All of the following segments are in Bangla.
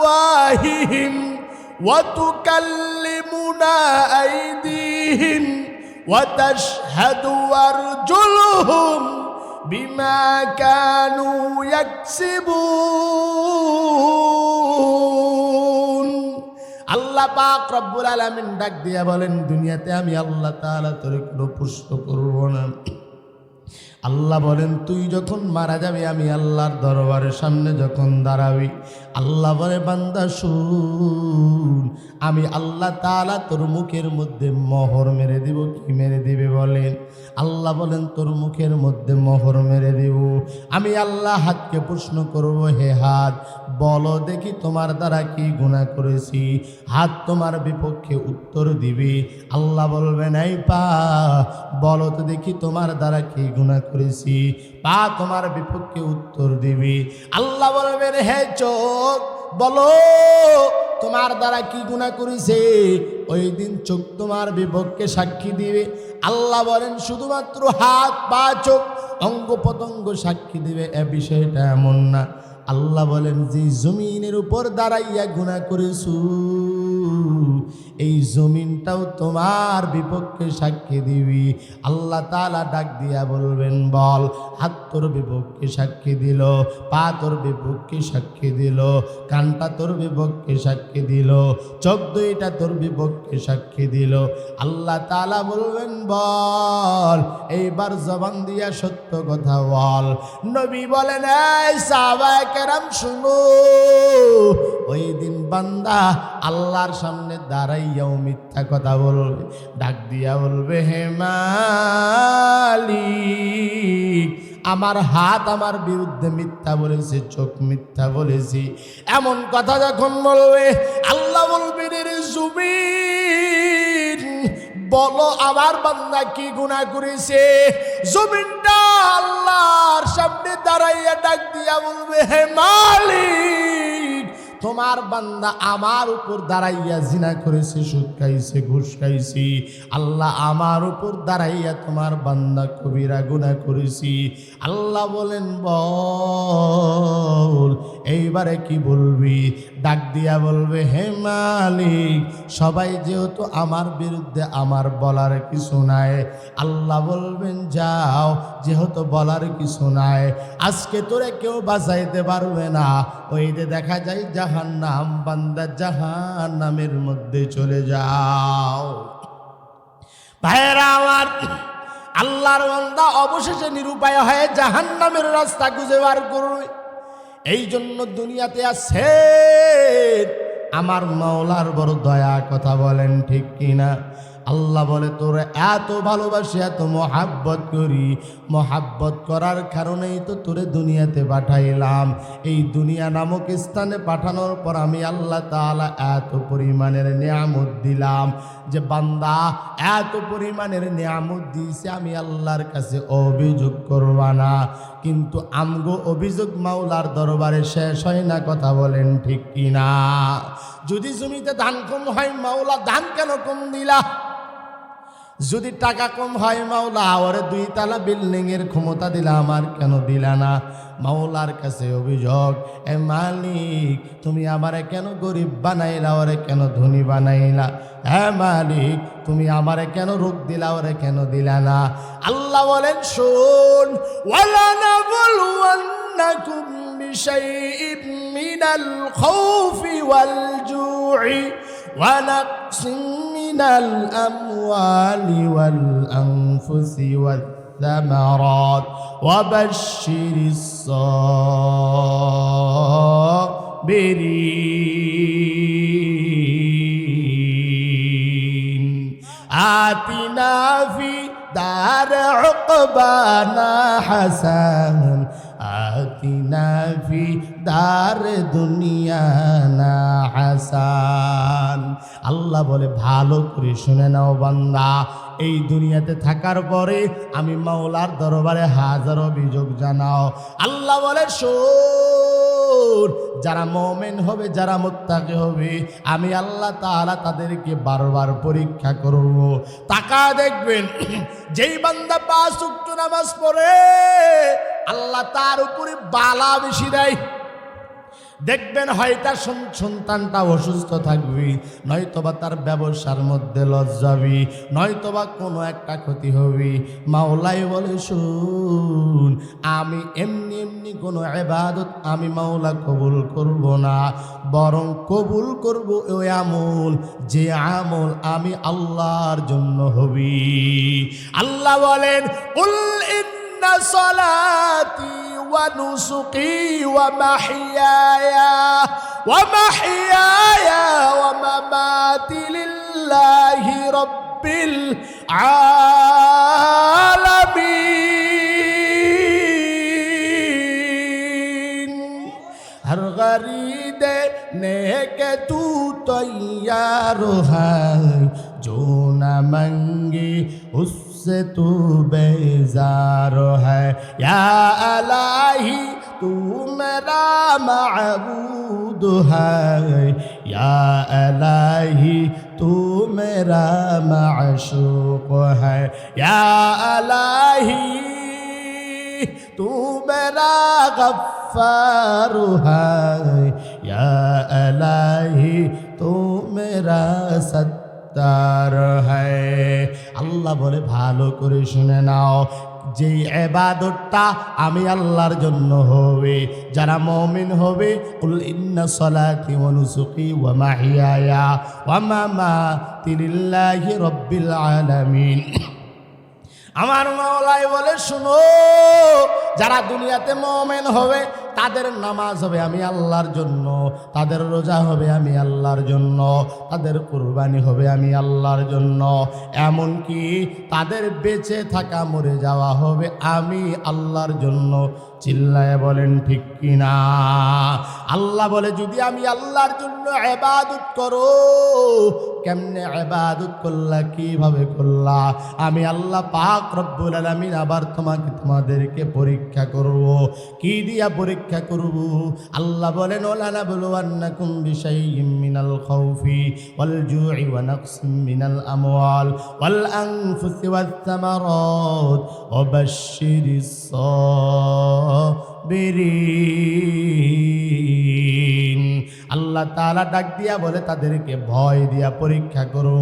আফওয়াহিহিম ওয়া তুকাল্লিমুনা আইদিহিম ওয়া তাশহাদু আরজুলুহুম বিমা কানু ইয়াকসিবুন। আল্লাহ পাক রব্বুল আলামিন ডাক দিয়া বলেন, দুনিয়াতে আমি আল্লাহ তাআলা তোরে কোনো প্রশ্ন করব না। আল্লাহ বলেন, তুই যখন মারা যাবি, আমি আল্লাহর দরবারের সামনে যখন দাঁড়াবি, আল্লাহ বলে, বান্দা শুন, আমি আল্লাহ তাআলা তোর মুখের মধ্যে মোহর মেরে দিব। কি মেরে দিবে বলেন? আল্লাহ বলেন, তোর মুখের মধ্যে মোহর মেরে দিব। আমি আল্লাহ হাতকে প্রশ্ন করব, হে হাত, বলো দেখি তোমার দ্বারা কি গুনাহ করেছি। হাত তোমার বিপক্ষে উত্তর দিবে। আল্লাহ বলবেন, এই পা, বলো তো দেখি তোমার দ্বারা কি গুনাহ করেছি। পা তোমার বিপক্ষে উত্তর দিবে। আল্লাহ বলবেন, হে চোখ, বলো তোমার দ্বারা কি গুনাহ করেছে। ওই দিন চোখ তোমার বিপক্ষে সাক্ষী দিবে। আল্লাহ বলেন, শুধুমাত্র হাত, পা, চোখ, অঙ্গ প্রত্যঙ্গ সাক্ষী দিবে, এ বিষয়টা এমন না। আল্লাহ বলেন, যে জমিনের উপর দাঁড়াইয়া গুনাহ করেছো, এই জমিনটাও তোমার বিপক্ষে সাক্ষী দিবি। আল্লাহ তাআলা ডাক দিয়া বলবেন, বল, হাত তোর বিপক্ষে সাক্ষী দিল, পা তোর বিপক্ষে সাক্ষী দিল, কানটা তোর বিপক্ষে সাক্ষী দিল, চোখ দুইটা তোর বিপক্ষে সাক্ষী দিল। আল্লাহ তাআলা বলবেন, বল, এইবার জবান দিয়া সত্য কথা বল। নবী বলেন, এই সাহাবায়ে কেরাম শুনো, ওই দিন বান্দা আল্লাহর সামনে দাঁড়াইয়াও মিথ্যা কথা বলবে। ডাক দিয়া বলবে, হে মালিক, আমার হাত আমার বিরুদ্ধে মিথ্যা বলেছে, চোখ মিথ্যা বলেছি। এমন কথা যখন বলবে, আল্লাহ বলবেন, রে জমিন, বলো আমার বান্দা কি গুনাহ করেছে। জমিনটা আল্লাহর সামনে দাঁড়াইয়া ডাক দিয়া বলবে, হে মালিক, তোমার বান্দা আমার উপর দাঁড়াইয়া জিনা করেছে, সুদ খাইছে, ঘুষ খাইছি। আল্লাহ আমার উপর দাঁড়াইয়া তোমার বান্দা কবিরা গুনাহ করেছি। আল্লাহ বলেন, বল, এইবারে কি বলবি? ডাক দিয়া বলবে, হে মালিক, সবাই যেহেতু আমার বিরুদ্ধে, আমার বলার কিছু নাই। আল্লাহ বলবেন, যাও, যেহেতু বলার কিছু নাই, আজকে তোরে কেউ বাঁচাইতে পারবে না। ওই যে দেখা যায় জাহান্নাম, বান্দা জাহান্নামের মধ্যে চলে যাও। ভাইয়েরা আমার, আল্লাহর বান্দা অবশেষে নিরুপায় হয়ে জাহান্নামের রাস্তা খুঁজে বার করবে। এই জন্য দুনিয়াতে আছে আমার মাওলার বড় দয়া, কথা বলেন ঠিক কিনা? আল্লাহ বলে, তোরে এত ভালোবাসি, এত মহাব্বত করি, মহাব্বত করার কারণেই তো তোরে দুনিয়াতে পাঠাইলাম। এই দুনিয়া নামক স্থানে পাঠানোর পর আমি আল্লাহ তাআলা এত পরিমাণের নিয়ামত দিলাম যে বান্দা এত পরিমাণের নিয়ামত দিয়েছে, আমি আল্লাহর কাছে অভিযোগ করবা না। কিন্তু আমগো অভিযোগ মাওলার দরবারে শেষ হয় না, কথা বলেন ঠিক কিনা? যদি জমিতে ধান কম হয়, মাওলা ধান কেন কম দিলা? যদি টাকা কম হয়, মাওলা ওরে 2 তলা বিল্ডিং এর ক্ষমতা দিলা, আমার কেন দিলা না? মাওলার কাছে অভিযোগ, এ মালিক, তুমি আমারে কেন গরিব বানাইলা, ওরে কেন ধনী বানাইলা? হ্যাঁ মালিক, তুমি আমারে কেন রোগ দিলা, ওরে কেন দিলা না? আল্লাহ বলেন, শোন, ওয়ালা নাবলুওয়ান্নাকুম বিশাইইম মিনাল খাউফি ওয়াল জু'i ওয়া নাকসিম মিনাল আমওয়ালি ওয়াল আনফুসি ওয়াত الثمرات وبشر الصابرين آتنا في دار عقبانا حسنا آتنا في دار দুনিয়ানা হাসান। আল্লাহ বলে, ভালো করে শুনে নাও বান্দা, এই দুনিয়াতে থাকার পরে আমি মাওলার দরবারে হাজার অভিযোগ জানাও। আল্লাহ বলে, শোন, যারা মুমিন হবে, যারা মুত্তাকি হবে, আমি আল্লাহ তাআলা তাদেরকে বারবার পরীক্ষা করব। তাকা দেখবেন, যেই বান্দা 5 ওয়াক্ত নামাজ পড়ে, আল্লাহ তার উপরে বালা বেশি দেয়। দেখবেন হয় তার সন্তানটা অসুস্থ থাকবি, নয়তোবা তার ব্যবসার মধ্যে লস যাবি, নয়তোবা কোনো একটা ক্ষতি হবি। মাওলাই বলে শুন, আমি এমনি এমনি কোনো ইবাদত আমি মাওলা কবুল করব না, বরং কবুল করব ওই আমল যে আমল আমি আল্লাহর জন্য হবি। আল্লাহ বলেন কুল ইন্না সালাতি ওয়া নুসুকি ওয়া মাহইয়ায়া ওয়া মামাতি লিল্লাহি রাব্বিল আলামিন। हर गरीब ने के तू तैयार है, जो न मंगे उससे तू बेजार है। या इलाही तू मेरा माबूद है, या इलाही तू मेरा माशूक है, या इलाही तू मेरा गफ्फार है, या इलाही तू मेरा सत्तार है। আল্লাহ বলে ভালো করে শুনে নাও, যে ইবাদতটা আমি আল্লাহর জন্য হবে, যারা মুমিন হবে, কুল ইন্না সলাতি ওয়া নুসুকি ওয়া মাহইয়ায়া ওয়া মামাতি লিল্লাহি রাব্বিল আলামিন। আমার মাওলাই বলে শুনো, যারা দুনিয়াতে মুমিন হবে তাদের নামাজ হবে আমি আল্লাহর জন্য, তাদের রোজা হবে আমি আল্লাহর জন্য, তাদের কুরবানি হবে আমি আল্লাহর জন্য, এমনকি তাদের বেঁচে থাকা মরে যাওয়া হবে আমি আল্লাহর জন্য। চিল্লায় বলেন ঠিক কিনা? আল্লাহ বলে যদি আমি আল্লাহর জন্য ইবাদত করো, কেমনে ইবাদত করলা, কিভাবে করলা, আমি আল্লাহ পাক রব্বুল আলামিন আবার তোমাদেরকে পরীক্ষা করব। কি দিয়া পরীক্ষা করব? আল্লাহ বলেন ওয়ালানাবলুওয়ান্নাকুম বিশাইইম মিনাল খাউফি ওয়াল জুই ওয়া নাকসিম মিনাল আমওয়াল ওয়াল আনফুসি ওয়াস সামারাত ওয়া বাশশিরিস সাবিরিন। আল্লাহ তাআলা ডাক দিয়া বলে তাদেরকে ভয় দিয়া পরীক্ষা করো।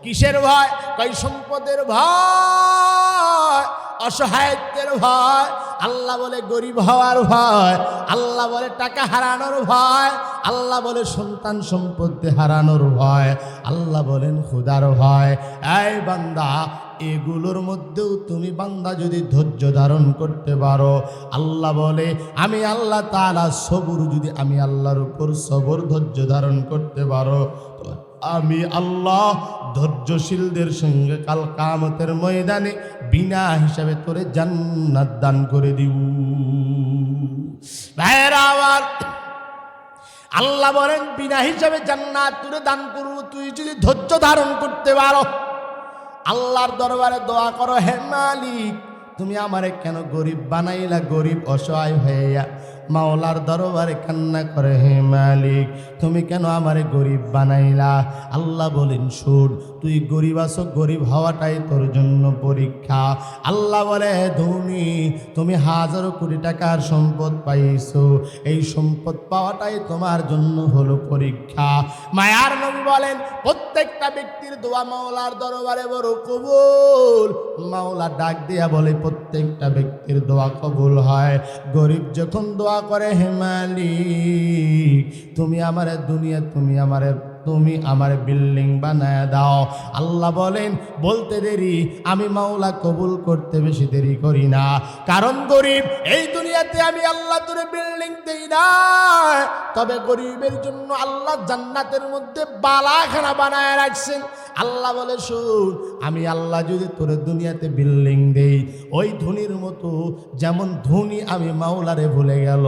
কিসের ভয়? কই সম্পদের ভয়, অসহায়ত্বের ভয়, আল্লাহ বলে গরিব হওয়ার ভয়, আল্লাহ বলে টাকা হারানোর ভয়, আল্লাহ বলে সন্তান সম্পত্তি হারানোর ভয়, আল্লাহ বলেন ক্ষুধার ভয়। এই বান্দা, এগুলোর মধ্যেও তুমি বান্দা যদি ধৈর্য ধারণ করতে পারো, আল্লাহ বলে আমি আল্লাহ তাআলা সবর, যদি আমি আল্লাহর উপর সবর ধৈর্য ধারণ করতে পারো, আমি আল্লাহ ধৈর্যশীলদের সঙ্গে কাল কিয়ামতের ময়দানে বিনা হিসাবে তোরে জান্নাত দান করে দিব। ভাইরা আমার, আল্লাহ বলেন বিনা হিসাবে জান্নাত তোরে দান করব তুই যদি ধৈর্য ধারণ করতে পারো। আল্লাহর দরবারে দোয়া করো, হে মালিক তুমি আমারে কেন গরিব বানাইলা, গরিব অসহায় হইয়া মাওলার দরবারে কান্না করে, হে মালিক তুমি কেন আমারে গরিব বানাইলা। আল্লাহ বলেন শুন, তুই গরিব আছো, গরিব হওয়াটাই তোর জন্য পরীক্ষা। আল্লাহ বলে ধনী, তুমি হাজারো কোটি টাকার সম্পদ পাইছো, এই সম্পদ পাওয়াটাই তোমার জন্য হলো পরীক্ষা। মায়ার নবী বলেন প্রত্যেকটা ব্যক্তির দোয়া মাওলার দরবারে বড় কবুল। মাওলা ডাক দিয়া বলে প্রত্যেকটা ব্যক্তির দোয়া কবুল হয়। গরিব যখন দোয়া করে, হে মালিক তুমি আমারে দুনিয়া, তুমি আমার বিল্ডিং বানায় দাও, আল্লাহ বলেন বলতে দেরি, আমি মাওলা কবুল করতে বেশি দেরি করি না। কারণ গরিব, এই দুনিয়াতে আমি আল্লাহ তোরে বিল্ডিং দেই না, তবে গরিবের জন্য আল্লাহ জান্নাতের মধ্যে বালাখানা বানায় রাখছেন। আল্লাহ বলে শুন, আমি আল্লাহ যদি তোরে দুনিয়াতে বিল্ডিং দেই, ওই ধনীর মতো যেমন ধনী আমি মাওলারে ভুলে গেল,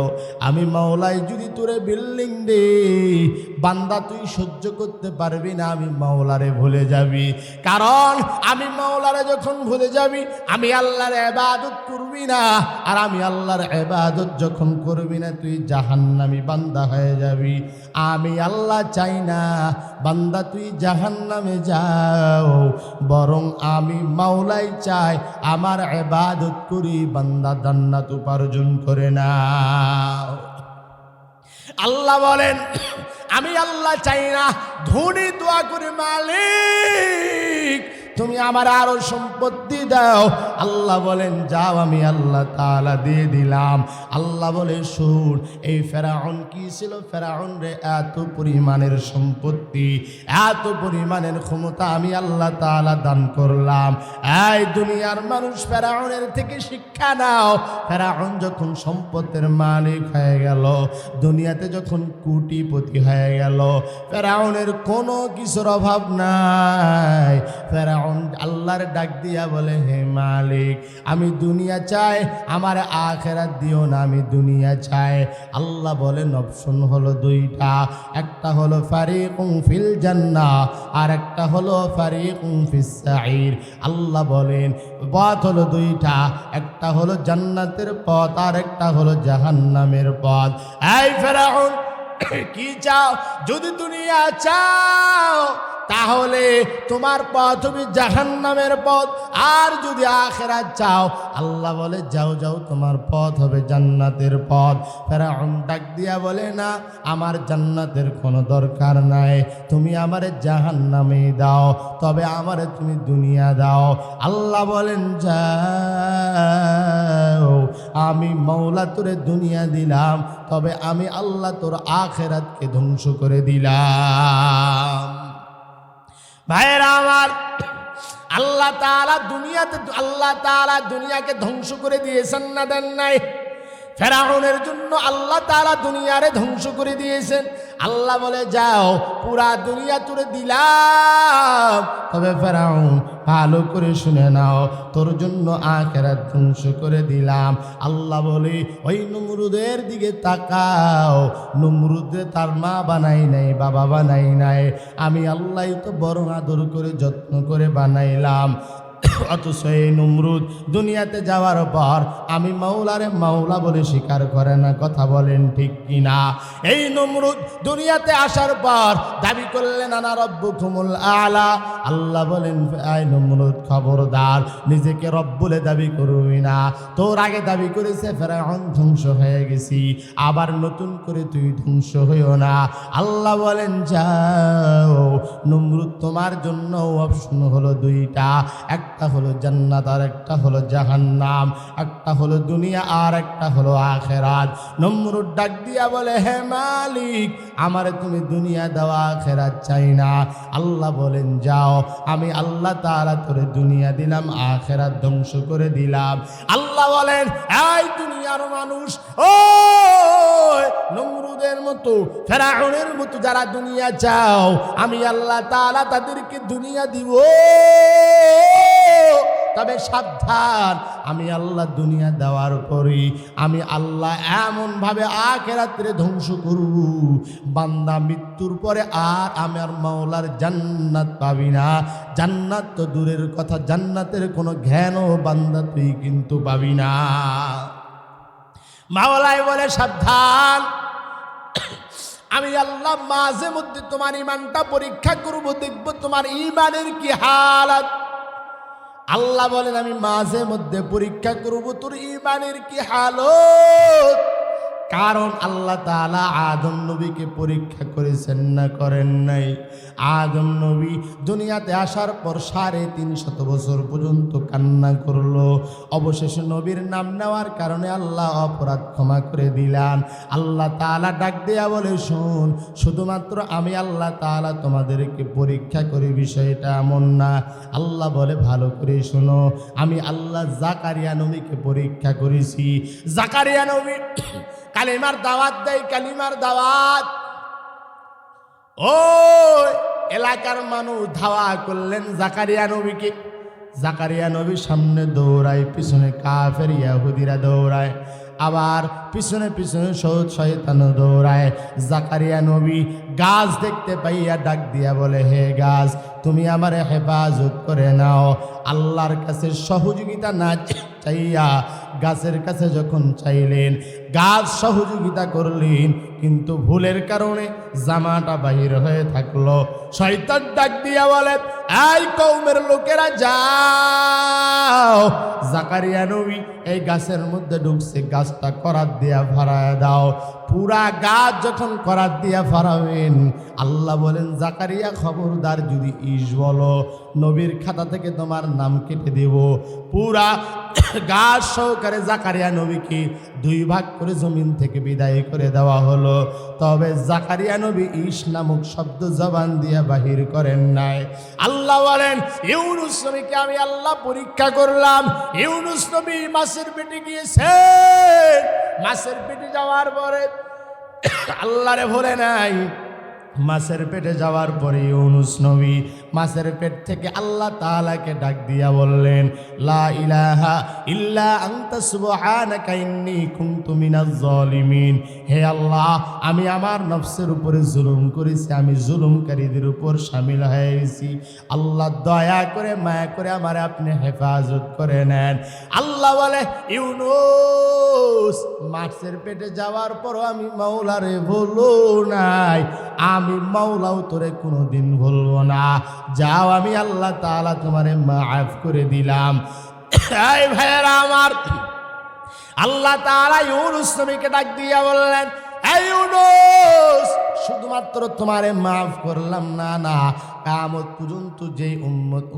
আমি মাওলাই যদি তোরে বিল্ডিং দেই, বান্দা তুই সহ্য করতে পারবি না, আমি মাওলারে ভুলে যাবি। কারণ আমি মাওলারে যখন ভুলে যাবি, আমি আল্লাহর ইবাদত করবি না, আর আমি আল্লাহর ইবাদত যখন করবি না, তুই জাহান্নামী বান্দা হয়ে যাবি। আমি আল্লাহ চাই না বান্দা তুই জাহান্নামে যাও, বরং আমি মাওলাই চাই আমার ইবাদত করি বান্দা জান্নাত উপার্জন করে নাও। আল্লাহ বলেন আমি আল্লাহ চাই না ধনী দোয়া করে মালিক তুমি আমার আরো সম্পত্তি দাও। আল্লাহ বলেন যাও, আমি আল্লাহ তাআলা দিয়ে দিলাম। আল্লাহ বলে শুন, এই ফেরাউন কি ছিল? ফেরাউন রে এত পরিমাণের সম্পত্তি, এত পরিমাণের ক্ষমতা আমি আল্লাহ তাআলা দান করলাম। এই দুনিয়ার মানুষ ফেরাউনের থেকে শিক্ষা নাও। ফেরাউন যখন সম্পদের মালিক হয়ে গেল, দুনিয়াতে যখন কোটিপতি হয়ে গেল, ফেরাউনের কোনো কিছুর অভাব নাই। ফেরাউন আল্লাহর ডাক দিয়া বলে হে মালিক আমি দুনিয়া চাই, আমার আখিরাত দিও না, আমি দুনিয়া চাই। আল্লাহ বলেন অপশন হলো দুইটা, একটা হলো ফারিকুম ফিল জান্নাহ আর একটা হলো ফারিকুম ফিস সাঈর। আল্লাহ বলেন পথ হলো দুইটা, একটা হলো জান্নাতের পথ আর একটা হলো জাহান্নামের পথ। এই ফেরাউন কি চাও? যদি দুনিয়া চাও তাহলে তোমার পথ হবে জাহান্নামের পথ, আর যদি আখিরাত চাও আল্লাহ বলে যাও যাও তোমার পথ হবে জান্নাতের পথ। ফেরাউন ডাক দিয়া বলে না, আমার জান্নাতের কোনো দরকার নাই, তুমি আমারে জাহান্নামে দাও, তবে আমারে তুমি দুনিয়া দাও। আল্লাহ বলেন যাও, আমি মাওলা তোরে দুনিয়া দিলাম, তবে আমি আল্লাহ তোর আখিরাতকে ধ্বংস করে দিলাম। ভাইরা আমার, আল্লাহ তাআলা দুনিয়াকে ধ্বংস করে দিয়েছেন না দেন নাই? ফেরাউনের জন্য আল্লাহ তাআলা দুনিয়ারে ধ্বংস করে দিয়েছেন। আল্লাহ বলে যাও পুরা দুনিয়া তোরে দিলাম, তবে ফেরাউন ভালো করে শুনে নাও, তোর জন্য আখিরাত ধ্বংস করে দিলাম। আল্লাহ বলে ওই নমরুদের দিকে তাকাও, নমরুদে তার মা বানাই নাই, বাবা বানাই নাই, আমি আল্লাহই তো বড় আদর করে যত্ন করে বানাইলাম। অথচ এই নমরুদ দুনিয়াতে যাওয়ার পর আমি মাওলারে মাওলা বলে স্বীকার করে না। কথা বলেন ঠিক কিনা? এই নমরুদ দুনিয়াতে আসার পর দাবি করলেন আনা রব্বুকুমুল আলা। আল্লাহ বলেন এই নমরুদ খবরদার, নিজেকে রব বলে দাবি করবি না। তোর আগে দাবি করেছে ফেরাউন, ধ্বংস হয়ে গেছি, আবার নতুন করে তুই ধ্বংস হইও না। আল্লাহ বলেন যাও নমরুদ, তোমার জন্য অপশন হলো দুইটা, একটা হলো জান্নাত আর একটা হলো জাহান্নাম, একটা হলো দুনিয়া আর একটা হলো আখিরাত। নমরুদ ডাক দিয়া বলে হে মালিক আমারে তুমি দুনিয়া দাও, আখিরাত চাই না। আল্লাহ বলেন যাও, আমি আল্লাহ তাআলা তোরে দুনিয়া দিলাম, আখিরাত ধ্বংস করে দিলাম। আল্লাহ বলেন এই দুনিয়ার মানুষ, ও নমরুদের মতো ফেরাউনের মতো যারা দুনিয়া চাও, আমি আল্লাহ তাআলা তাদেরকে দুনিয়া দিব, তবে সাবধান, আমি আল্লাহ দুনিয়া দেওয়ার পরে আমি আল্লাহ এমন ভাবে আখিরাতে ধ্বংস করব, বান্দা মৃত্যুর পরে আর আমার মাওলার জান্নাত পাবি না। জান্নাত তো দূরের কথা, জান্নাতের কোনো জ্ঞানও বান্দা তুই কিন্তু পাবি না। মাওলাই বলে সাবধান, আমি আল্লাহ মাঝে মধ্যে তোমার ঈমানটা পরীক্ষা করব, দেখব তোমার ঈমানের কি হালাত। আল্লাহ বলেন আমি মাঝে মধ্যে পরীক্ষা করব তোর ঈমানের কি হালত। কারণ আল্লাহ তাআলা আদম নবীকে পরীক্ষা করেছেন না করেন নাই? আদম নবী দুনিয়াতে আসার পর 350 বছর পর্যন্ত কান্না করলো, অবশেষে নবীর নাম নেওয়ার কারণে আল্লাহ অপরাধ ক্ষমা করে দিলেন। আল্লাহ তাআলা ডাক দেয়া বলে শোন, শুধুমাত্র আমি আল্লাহ তাআলা তোমাদেরকে পরীক্ষা করি, বিষয়টা এমন না। আল্লাহ বলে ভালো করে শোনো, আমি আল্লাহ জাকারিয়া নবীকে পরীক্ষা করেছি। জাকারিয়া নবী কালিমার দাওয়াত দেয়, কালিমার দাওয়াত। ও এলাকার মানুষ ধাওয়া করলেন জাকারিয়া নবীকে। জাকারিয়া নবীর সামনে দৌড়ায়, পিছনে কাফের ইহুদিরা দৌড়ায়, আবার পিছনে পিছনে শয়তান দৌড়ায়। জাকারিয়া নবী গাছ দেখতে পাইয়া ডাক দিয়া বলে হে গাছ, তুমি আমার হেফাজত করে নাও। আল্লাহর কাছে সহযোগিতা না চাইয়া গাছের কাছে যখন চাইলেন, গাছ সহযোগিতা করলেন, কিন্তু ভুলের কারণে জামাটা বাহির হয়ে থাকলো। শয়তান ডাক দিয়া বলে এই কওমের লোকেরা যাও, জাকারিয়া নবী এই গাছের মধ্যে ঢুকছে, গাছটা করাত দিয়া ভরায় দাও। পুরা গাছ যখন করাত দিয়া ফারাবেন, আল্লাহ বলেন জাকারিয়া খবরদার যদি ইস বলো নবীর খাতা থেকে তোমার নাম কেটে দেব। পুরা গাছ সহকারে জাকারিয়া নবীকে 2 ভাগ করে জমিন থেকে বিদায় করে দেওয়া হলো। তবে জাকারিয়া নবী ইস নামক শব্দ জবান দিয়া বাহির করেন নাই। আল্লাহ বলেন ইউনুস নবীকে আমি আল্লাহ পরীক্ষা করলাম। ইউনুস নবী মাছের পেটে গিয়েছে, মাছের পেটে যাওয়ার পরে আল্লাহরে ভুলে নাই। মাছের পেটে যাওয়ার পরে ইউনুস নবী মাছের পেট থেকে আল্লাহ তাআলাকে ডাক দিয়া বললেন, লা ইলাহা ইল্লা আনতা সুবহানাকা ইন্নী কুনতু মিনাজ জালিমিন। হে আল্লাহ, আমি আমার নফসের উপরে জুলুম করেছি, আমি জুলুমকারীদের উপর শামিল হয়ে গেছি। আল্লাহ দয়া করে মায়া করে আমার আপনি হেফাজত করে নেন। আল্লাহ বলে ইউনুস মাছের পেটে যাওয়ার পরও আমি মাওলারে বলো নাই, আমি মাওলাও তোরে কোনোদিন বলবো না। যাও, আমি আল্লাহ তাআলা তোমারে মাফ করে দিলাম। এই ভাইয়েরা আমার, আল্লাহ তাআলা ইউনুস নবীকে ডাক দিয়া বললেন, এই ইউনুস, শুধুমাত্র তোমারে মাফ করলাম না, না কিয়ামত পর্যন্ত যে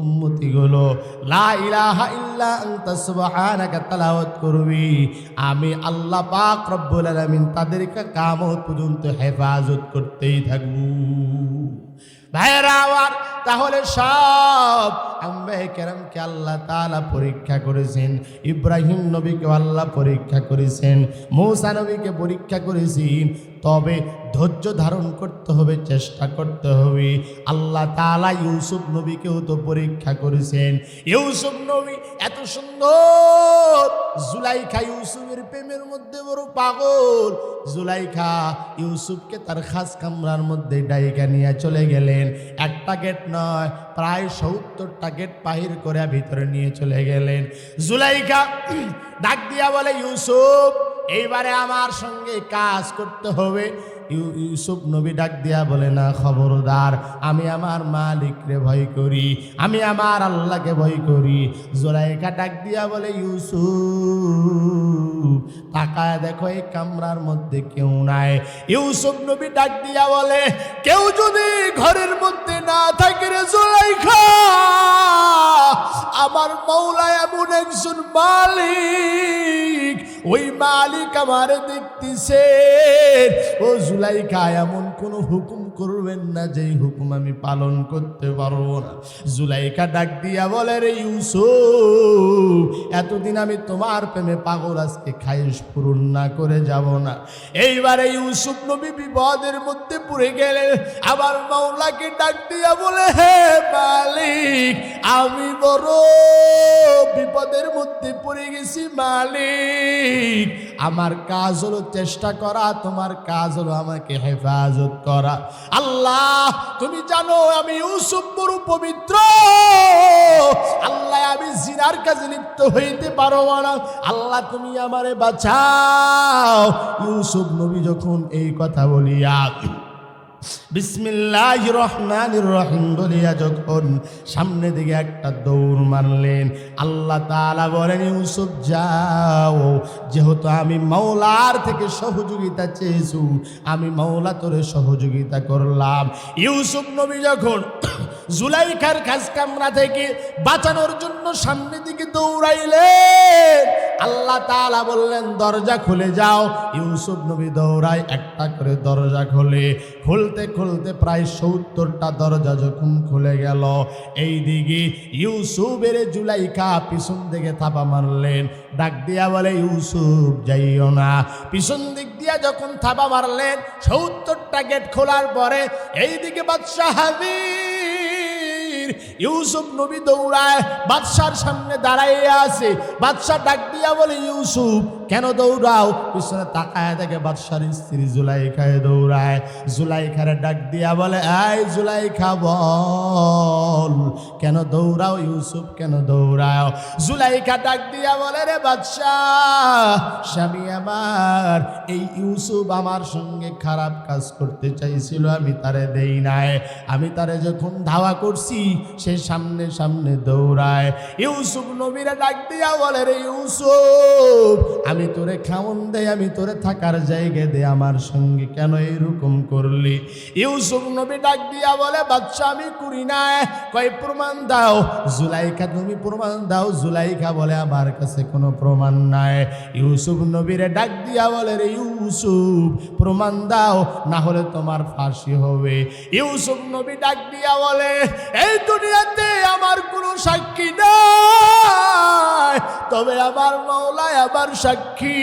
উম্মতি গুলো লা ইলাহা ইল্লা আনতা সুবহানাকা তেলাওয়াত করবি, আমি আল্লাহ পাক রব্বুল আলামিন তাদেরকে কিয়ামত পর্যন্ত হেফাজত করতেই থাকবো। ভাইয়েরা আমার, তাহলে সব আম্বিয়া কেরামকে আল্লাহ তাআলা পরীক্ষা করেছেন। ইব্রাহিম নবীকে আল্লাহ পরীক্ষা করেছেন, মূসা নবীকে পরীক্ষা করেছেন। তবে ধৈর্য ধারণ করতে হবে, চেষ্টা করতে হবে। আল্লাহ তাআলা ইউসুফ নবীকেও তো পরীক্ষা করেছেন। ইউসুফ নবী এত সুন্দর, জুলাইখা ইউসুফের প্রেমের মধ্যে বড় পাগল। জুলাইখা ইউসুফকে তার খাস কামরার মধ্যে ডাইকা নিয়ে চলে গেলেন। একটা গেট নয়, প্রায় 70টা গেট বাহির করে ভিতরে নিয়ে চলে গেলেন। জুলাইখা ডাক দিয়া বলে, ইউসুফ এইবারে আমার সঙ্গে কাজ করতে হবে। ইউসুফ নবী ডাক দিয়া বলে, না খবরদার, আমি আমার মালিকরে ভয় করি, আমি আমার আল্লাহকে ভয় করি। জুলাইখা ডাক দিয়া বলে, ইউসুফ তাকায় দেখো এই কামরার মধ্যে কেউ নাই। ইউসুফ নবী ডাক দিয়া বলে, কেউ যদি ঘরের মধ্যে না থাকে রে জুলাইখা, আমার মাওলা এমন একজন মালিক, ওই মালিক আমারে দেখতেছে। ও জুলাইখা, এমন কোন হুকুম করবেন না যেই হুকুম আমি পালন করতে পারবো না। জুলাইখা ডাক দিয়া বলে, রে ইউসুফ, এতদিন আমি তোমার প্রেমে পাগল, আজকে খায়েশ পূরণ না করে যাব না। এইবারে ইউসুফ নবী বিপদের মধ্যে পড়ে গেলেন। আবার মাওলাকে ডাক দিয়া বলে, হে মালিক, আমি বড় বিপদের মধ্যে পড়ে গেছি মালিক। আমার কাজ হলো চেষ্টা করা, তোমার কাজ হলো আমাকে হেফাজত করা। আল্লাহ তুমি জানো আমি ইউসুফ বড় পবিত্র, আল্লাহ আমি জিনার কাজে লিপ্ত হইতে পারবো না, আল্লাহ তুমি আমারে বাঁচাও। ইউসুফ নবী যখন এই কথা বলিয়া বিসমিল্লাহির রহমানির রহিম বলিয়া যখন সামনে দিকে একটা দৌড় মারলেন, আল্লাহ তাআলা বলেন, ইউসুফ যাও, যেহেতু আমি মাওলার থেকে সহযোগিতা চেয়েছু, আমি মাওলা তোরে সহযোগিতা করলাম। ইউসুফ নবী যখন জুলাইখার খাস কামরা থেকে বাঁচানোর জন্য সামনে দিকে দৌড়াইলেন, আল্লাহ তাআলা বললেন, দরজা খুলে যাও। ইউসুফ নবী দৌড়ায়, একটা করে দরজা খোলে। খুলতে খুলতে প্রায় 70টা দরজা যখন খুলে গেল, এই দিকে ইউসুফের জুলাইখা পিছন দিকে থাপা মারলেন। ডাক দিয়া বলে, ইউসুফ যাইও না। পিছন দিক দিয়া যখন থাপা মারলেন, 70টা গেট খোলার পরে এই দিকে বাদশাহ হাজির। ইউসুফ নবী দৌড়ায়, বাদশার সামনে দাঁড়াইয়া আছে। বাদশাহ ডাক দিয়া বলে, ইউসুফ কেন দৌড়াও? পিছনে তাকায় দেখে বাদশার স্ত্রী জুলাইখায় দৌড়ায়। জুলাইখারে ডাক দিয়া বলে, এই জুলাইখা বল কেন দৌড়াও? ইউসুফ কেন দৌড়াও? জুলাইখা ডাক দিয়া বলে, রে বাদশাহ, স্বামী আমার এই ইউসুফ আমার সঙ্গে খারাপ কাজ করতে চাইছিল, আমি তারে দেই নাই। আমি তারে যখন ধাওয়া করছি সে সামনে সামনে দৌড়ায়। ইউসুফ নবীরা ডাক দিয়া বলে, রে ইউসুফ, আমি আমি তোরে খাওন দেই, আমি তোরে থাকার জায়গা দে, আমার সঙ্গে কেন এরকম করলি? ইউসুফ নবী ডাক দিয়া বলে, বাদশা আমি করি না। কয় প্রমাণ দাও। জুলাইখা তুমি প্রমাণ দাও। জুলাইখা বলে, আমার কাছে কোনো প্রমাণ নাই। ইউসুফ নবীরে ডাক দিয়া বলে, রে ইউসুফ প্রমাণ দাও, না হলে তোমার ফাঁসি হবে। ইউসুফ নবী ডাক দিয়া বলে, এই দুনিয়াতে আমার কোনো সাক্ষী নাই, তবে আমার মাওলাই আমার সাক্ষী।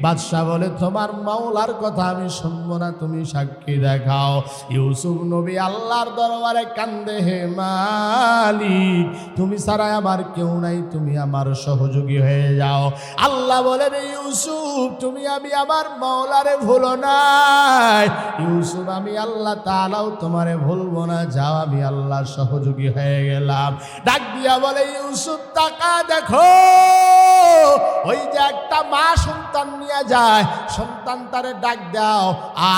বাদশা বলে, তোমার মাওলার কথা আমি শুনবো না, তুমি সাক্ষী দেখাও। ইউসুফ নবী আল্লাহর দরবারে কান্দে, হে মালিক তুমি ছাড়া আমার কেউ নাই, তুমি আমার সহযোগী হয়ে যাও। আল্লাহ বলে, রে ইউসুফ তুমি আমি আমার মাওলারে ভুলো নাই। ইউসুফ আমি আল্লাহ তাআলাও তোমারে ভুলবো না, যাও আমি আল্লাহর সহযোগী হয়ে গেলাম। ডাক দিয়া বলে, ইউসুফ টাকা দেখো, ওই যে একটা মা সন্তান নিয়ে যায়, সন্তান তারে ডাক দাও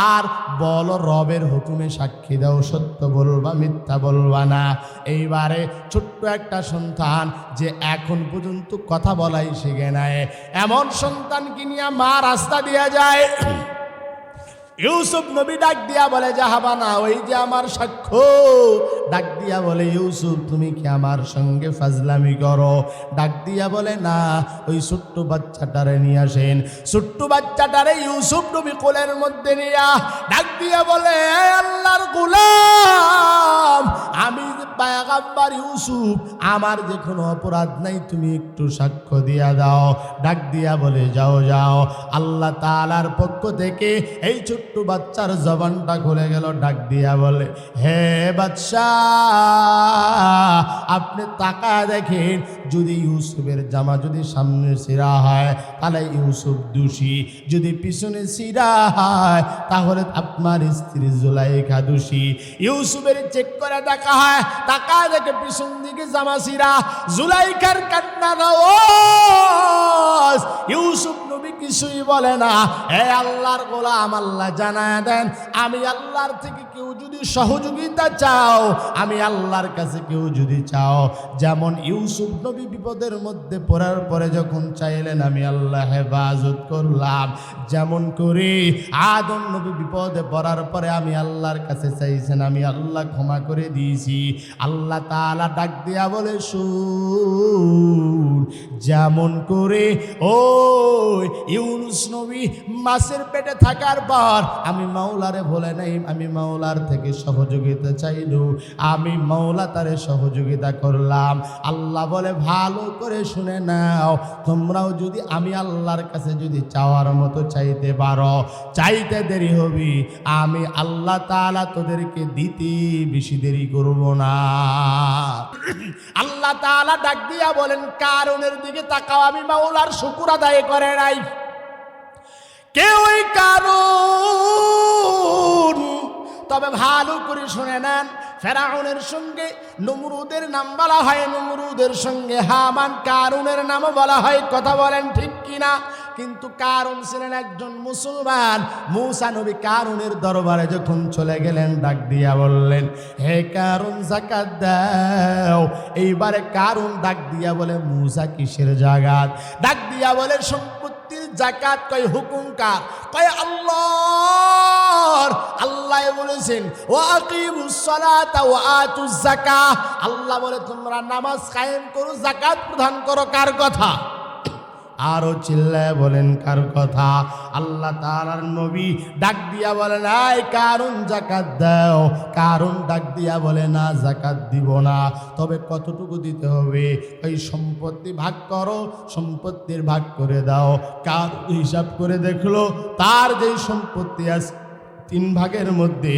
আর বলো রবের হুকুমে সাক্ষী দাও, সত্য বলবা মিথ্যা বলবা না। এইবারে ছোট্ট একটা সন্তান যে এখন পর্যন্ত কথা বলাই শিখে নাই, এমন সন্তানকে নিয়ে মা রাস্তা দিয়া যায়। ইউসুফ নবী ডাক দিয়া বলে, জাহাবানা ওই যে আমার সাক্ষ্য। ডাক দিয়া বলে, ইউসুফ তুমি কি আমার সঙ্গে ফাজলামি করো? ডাক দিয়া বলে, না, ওই ছোট্ট বাচ্চাটারে নিয়ে আসেন। ছোট্ট বাচ্চাটারে ইউসুফ নবী কোলের মধ্যে নিয়া ডাক দিয়া বলে, আল্লাহর গোলাম আমি পয়গম্বর ইউসুফ, আমার যে কোনো অপরাধ নাই, তুমি একটু সাক্ষ্য দিয়া দাও। ডাক দিয়া বলে, যাও যাও। আল্লাহ তাআলার পক্ষ থেকে এই ছোট্ট বাচ্চার জবানটা খুলে গেল। ডাক দিয়া বলে, হে বাদশা আপনি তাকায় দেখেন, যদি ইউসুফের জামা যদি সামনে ছিঁড়া হয় তাহলে ইউসুফ দোষী, যদি পিছনে ছিঁড়া হয় তাহলে আপনার স্ত্রী জুলাইখা দোষী। ইউসুফের চেক করে দেখা হয়, তাকায় দেখে পিছন দিকে জামা ছিঁড়া, জুলাইখার কান্নার আওয়াজ। ইউসুফ নবী কিছুই বলে না। হে আল্লাহর গোলাম, আল্লাহ জানায় দেন, আমি আল্লাহর থেকে কেউ যদি সহযোগিতা চাও, আমি আল্লাহর কাছে কেউ যদি চাও, যেমন ইউসুফ নবী বিপদের মধ্যে পড়ার পরে যখন চাইলেন আমি আল্লাহ হেফাজত করলাম, যেমন করে আদম নবী বিপদে পড়ার পরে আমি আল্লাহর কাছে চাইছেন, আমি আল্লাহ ক্ষমা করে দিয়েছি। আল্লাহ তাআলা ডাক দিয়া বলে, শুন, যেমন করে ওই ইউনুস নবী মাছের পেটে থাকার পর আমি মাওলারে ভুলে নাই, আমি মাওলার থেকে সহযোগিতা চাইল, আমি মাওলা তারে সহযোগিতা করলাম। আল্লাহ বলে, ভালো করে শুনে নাও, তোমরাও যদি আমি আল্লাহর কাছে যদি চাওয়ার মতো চাইতে পারো, চাইতে দেরি হবে, আমি আল্লাহ তাআলা তোদেরকে দিতে বেশি দেরি করব না। আল্লাহ তাআলা ডাক দিয়া বলেন, কারণের দিকে তাকাও, আমি মাওলার শুকর আদায় করে নাই। কেউই কারণ, তবে ভালো করে শুনে নেন, ফেরাউনের সঙ্গে নমরুদের নাম বলা হয়, নমরুদের সঙ্গে হামান কারুনের নামও বলা হয়। কথা বলেন ঠিক কিনা? কিন্তু কারুন ছিলেন একজন মুসলমান। মূসা নবী কারুনের দরবারে যখন চলে গেলেন, ডাক দিয়া বললেন, হে কারুন যাকাত দাও। এইবারে কারুন ডাক দিয়া বলে, মূসা কিসের যাকাত? ডাক দিয়া বলে, সম্পত্তির যাকাত। কয় হুকুম কার? কয় আল্লাহর। আল্লাহ বলেছেন, ওয়া আকিমুস সালাতা ওয়া আতুজ যাকাত। আল্লাহ বলে তোমরা নামাজ কায়েম করো, যাকাত প্রদান করো। কার কথা? আরো চিল্লায় বলেন, কার কথা? আল্লাহ তাআলার নবী ডাক দিয়া বলে, নাই কারুন যাকাত দাও। কারুন ডাক দিয়া বলে, না যাকাত দিব না, তবে কতটুকু দিতে হবে? ওই সম্পত্তি ভাগ করো, সম্পত্তির ভাগ করে দাও। কারুন হিসাব করে দেখলো, তার যেই সম্পত্তি আছে 3 ভাগের মধ্যে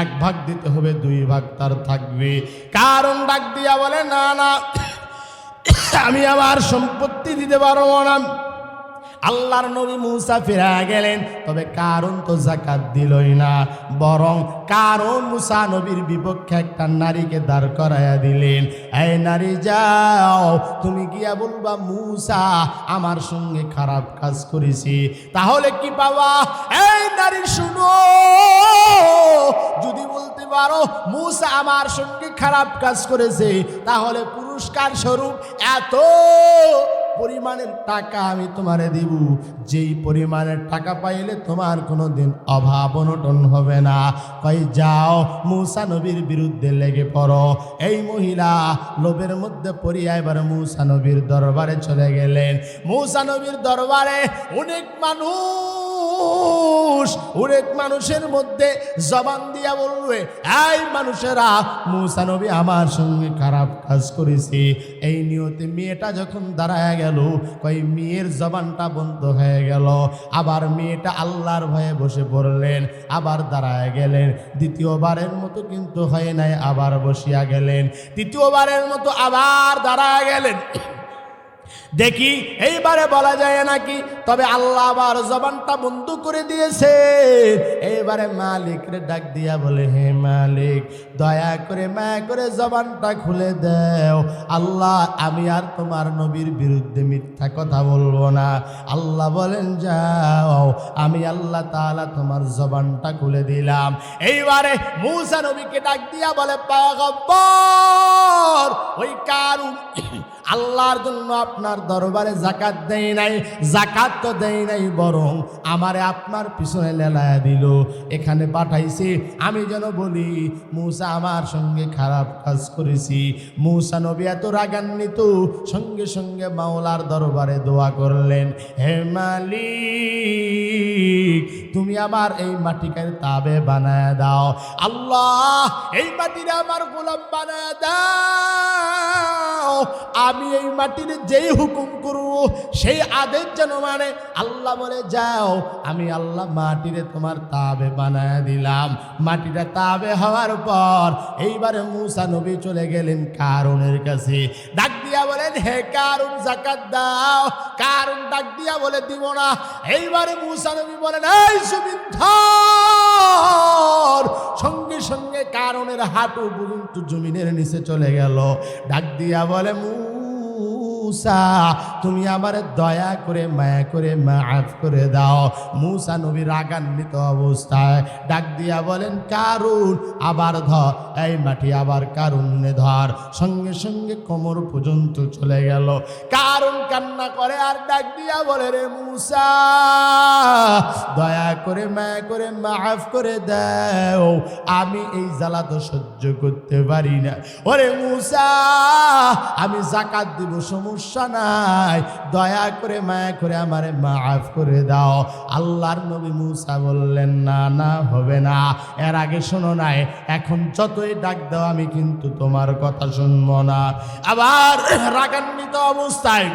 1 ভাগ দিতে হবে, 2 ভাগ তার থাকবে। কারুন ডাক দিয়া বলে, না না, আমি আমার সম্পত্তি দিতে পারবো না। আল্লাহর নবী মূসা ফিরে গেলেন, তবে কারণ তো যাকাত দিলই না, বরং কারণ মূসা নবীর বিপক্ষে একটা নারীকে দাঁড় করাইয়া দিলেন। এই নারী যাও, তুমি গিয়া বলবা মূসা আমার সঙ্গে খারাপ কাজ করেছি, তাহলে কি পাবা? এই নারী শুনো, যদি বলতে পারো মূসা আমার সঙ্গে খারাপ কাজ করেছে, তাহলে পুরস্কার স্বরূপ এত পরিমাণের টাকা আমি তোমারে দিব, যেই পরিমাণের টাকা পাইলে তোমার কোনোদিন অভাব অনটন হবে না। কই যাও মূসা নবীর বিরুদ্ধে লেগে পড়ো। এই মহিলা লোভের মধ্যে পড়িয়া এবার মূসা নবীর দরবারে চলে গেলেন। মূসা নবীর দরবারে অনেক মানুষের মধ্যে জবান দিয়া বলবে, এই মানুষেরা, মূসা নবী আমার সঙ্গে খারাপ কাজ করেছে। এই নিয়তে মেয়েটা যখন দাঁড়ায় গেল, কই মেয়ের জবানটা বন্ধ হয়ে গেল। আবার মেয়েটা আল্লাহর ভয়ে বসে পড়লেন, আবার দাঁড়ায় গেলেন। দ্বিতীয়বারের মতো কিন্তু হয় নাই, আবার বসিয়া গেলেন। তৃতীয়বারের মতো আবার দাঁড়ায় গেলেন। দেখি এইবারে বলা যায় নাকি, তবে আল্লাহ আবার জবানটা বন্ধ করে দিয়েছে। এইবারে মালিক রে ডাক দিয়া বলে, হে মালিক, দয়া করে মায়া করে জবানটা খুলে দাও। আল্লাহ, আমি আর তোমার নবীর বিরুদ্ধে মিথ্যা কথা বলবো না। আল্লাহ বলেন, যাও, আমি আল্লাহ তাআলা তোমার জবানটা খুলে দিলাম। এইবারে মূসা নবীকে ডাক দিয়া বলে, পয়গম্বর, ওই কারুন আল্লাহর জন্য আপনার দরবারে যাকাত দেয় নাই, যাকাত তো দেয় নাই, বরং আমারে আপনার পিছনে লেলায়া দিল, এখানে পাঠাইছে আমি যেন বলি মূসা আমার সঙ্গে খারাপ কাজ করেছি। মূসা নবী এত রাগান্বিত, সঙ্গে সঙ্গে মাওলার দরবারে দোয়া করলেন, হে মালিক, তুমি আমার এই মাটিকে তাবে বানায় দাও। আল্লাহ, এই মাটিরে আমার গোলাম বানায় দাও। আমি এই মাটির যেই হুকুম করব সেই আদেশ যেন মানে। আল্লাহ বলে, যাও, আমি আল্লাহ মাটিরে তোমার তাবে বানায় দিলাম। মাটিটা তাবে হওয়ার পর এইবারে মূসা নবী চলে গেলেন কারুনের কাছে। ডাক দিয়া বলেন, হে কারুন, যাকাত দাও। কারুন ডাক দিয়া বলে, দিব না। এইবারে মূসা নবী বলেন, এই জমিন ধর। সঙ্গে সঙ্গে কারুনের হাঁটু পর্যন্ত জমিনের নিচে চলে গেল। ডাক দিয়া বলে, মূসা, তুমি আমার দয়া করে মায়া করে মাফ করে দাও। মূসা নবী রাগান্বিত অবস্থায় ডাক দিয়া বলেন, কারুন, আবার ধর। এই মাটি আবার কারুনে ধর। সঙ্গে সঙ্গে কোমর পর্যন্ত চলে গেল। কারুন কান্না করে আর ডাক দিয়া বলে, রে মূসা, দয়া করে মায়া করে মাফ করে দাও, আমি এই জ্বালা তো সহ্য করতে পারি না। ওরে মূসা, আমি যাকাত দিব, সমস্যা নাই, দয়া করে মায়া করে আমারে মাফ করে দাও। আল্লাহর নবী মূসা বললেন, না না, হবে না। এর আগে শোনো নাই, এখন যতই ডাক দাও আমি কিন্তু তোমার কথা শুনবো না। আবার রাগান্বিত অবস্থায়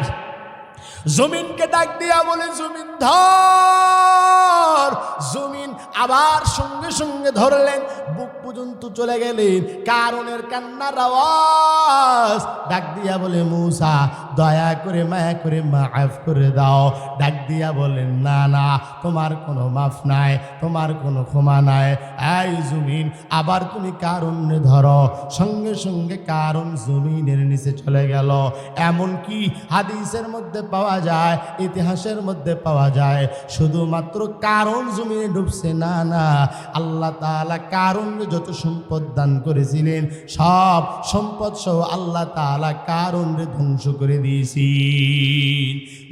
জমিনকে ডাক দিয়া বলে, জমিন ধর। জমিন আবার সঙ্গে সঙ্গে ধরলেন, বুক পর্যন্ত চলে গেলেন। কারণের কান্নার আওয়াজ। ডাক দিয়া বলে, মূসা, দয়া করে মায়া করে মাফ করে দাও। ডাক দিয়া বলেন, না না, তোমার কোনো মাফ নাই, তোমার কোনো ক্ষমা নাই। এই জমিন, আবার তুমি কারণে ধরো। সঙ্গে সঙ্গে কারণ জমিনের নিচে চলে গেল। এমনকি হাদিসের মধ্যে পাওয়া যায়, ইতিহাসের মধ্যে পাওয়া যায়, শুধুমাত্র কারণ জমিনে ডুবছে না, না, আল্লাহ তাআলা কারণে যত সম্পদ দান করেছিলেন সব সম্পদ সহ আল্লাহ তাআলা কারণে ধ্বংস করে দিয়েছি।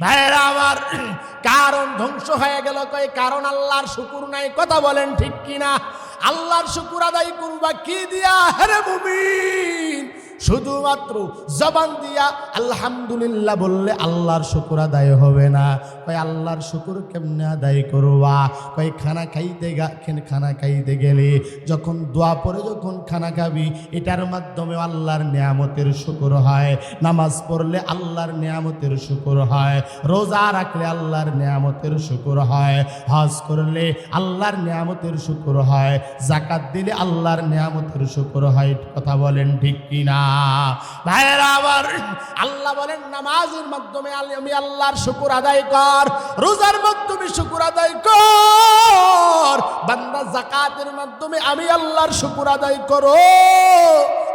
ভাইরা আমার, কারণ ধ্বংস হয়ে গেল, কয় কারণ আল্লাহর শুকর নাই। কথা বলেন ঠিক কিনা? আল্লাহর শুকর আদায় করবা কি দিয়া? হে মুমিন, শুধুমাত্র জবান দিয়া আলহামদুলিল্লাহ বললে আল্লাহর শুকর আদায় হবে না। কয় আল্লাহর শুকর কেমনে আদায় করবা? কয় খানা খাইতে গেলে যখন দোয়া পড়ে যখন খানা খাবি, এটার মাধ্যমে আল্লাহর নিয়ামতের শুকর হয়। নামাজ পড়লে আল্লাহর নিয়ামতের শুকর হয়। রোজা রাখলে আল্লাহর নিয়ামতের শুকর হয়। হজ করলে আল্লাহর নিয়ামতের শুকর হয়। যাকাত দিলে আল্লাহর নিয়ামতের শুকর হয়। কথা বলেন ঠিক কিনা? ভাইরা আমার, আল্লাহ বলেন, নামাজের মাধ্যমে আমি আল্লাহর শুকর আদায় কর, রোজার মাধ্যমে শুকর আদায় কর। বান্দা যাকাতের মাধ্যমে আমি আল্লাহর শুকর আদায় করো।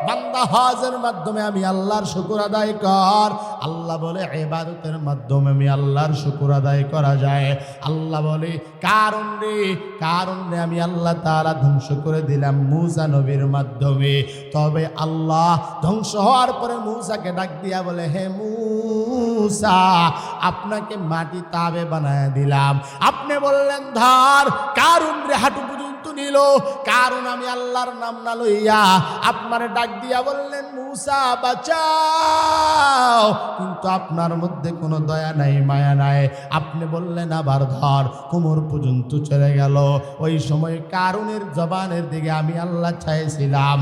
বান্দা হজের মাধ্যমে আমি আল্লাহর শুকর আদায় কর। আল্লাহ বলে ইবাদতের মাধ্যমে আমি আল্লাহর শুকর আদায় করা যায়। আল্লাহ বলে, কারণ রে আমি আল্লাহ তাআলা ধ্বংস করে দিলাম মূসা নবীর মাধ্যমে। তবে আল্লাহ ধ্বংস হওয়ার পরে মূসাকে ডাক দিয়া বলে, হে মূসা আপনাকে মাটি তাবে বানায় দিলাম। আপনি বললেন ধর, কারুন রে হাঁটু পর্যন্ত নিল। কারণ আমি আল্লাহর নাম না লইয়া আপনারে ডাক দিয়া বললেন মূসা বাঁচাও, কিন্তু আপনার মধ্যে কোনো দয়া নাই, মায়া নাই। আপনি বললেন আবার ধর, কোমর পর্যন্ত চলে গেল। ওই সময় কারুনের জবানের দিকে আমি আল্লাহ চাইছিলাম,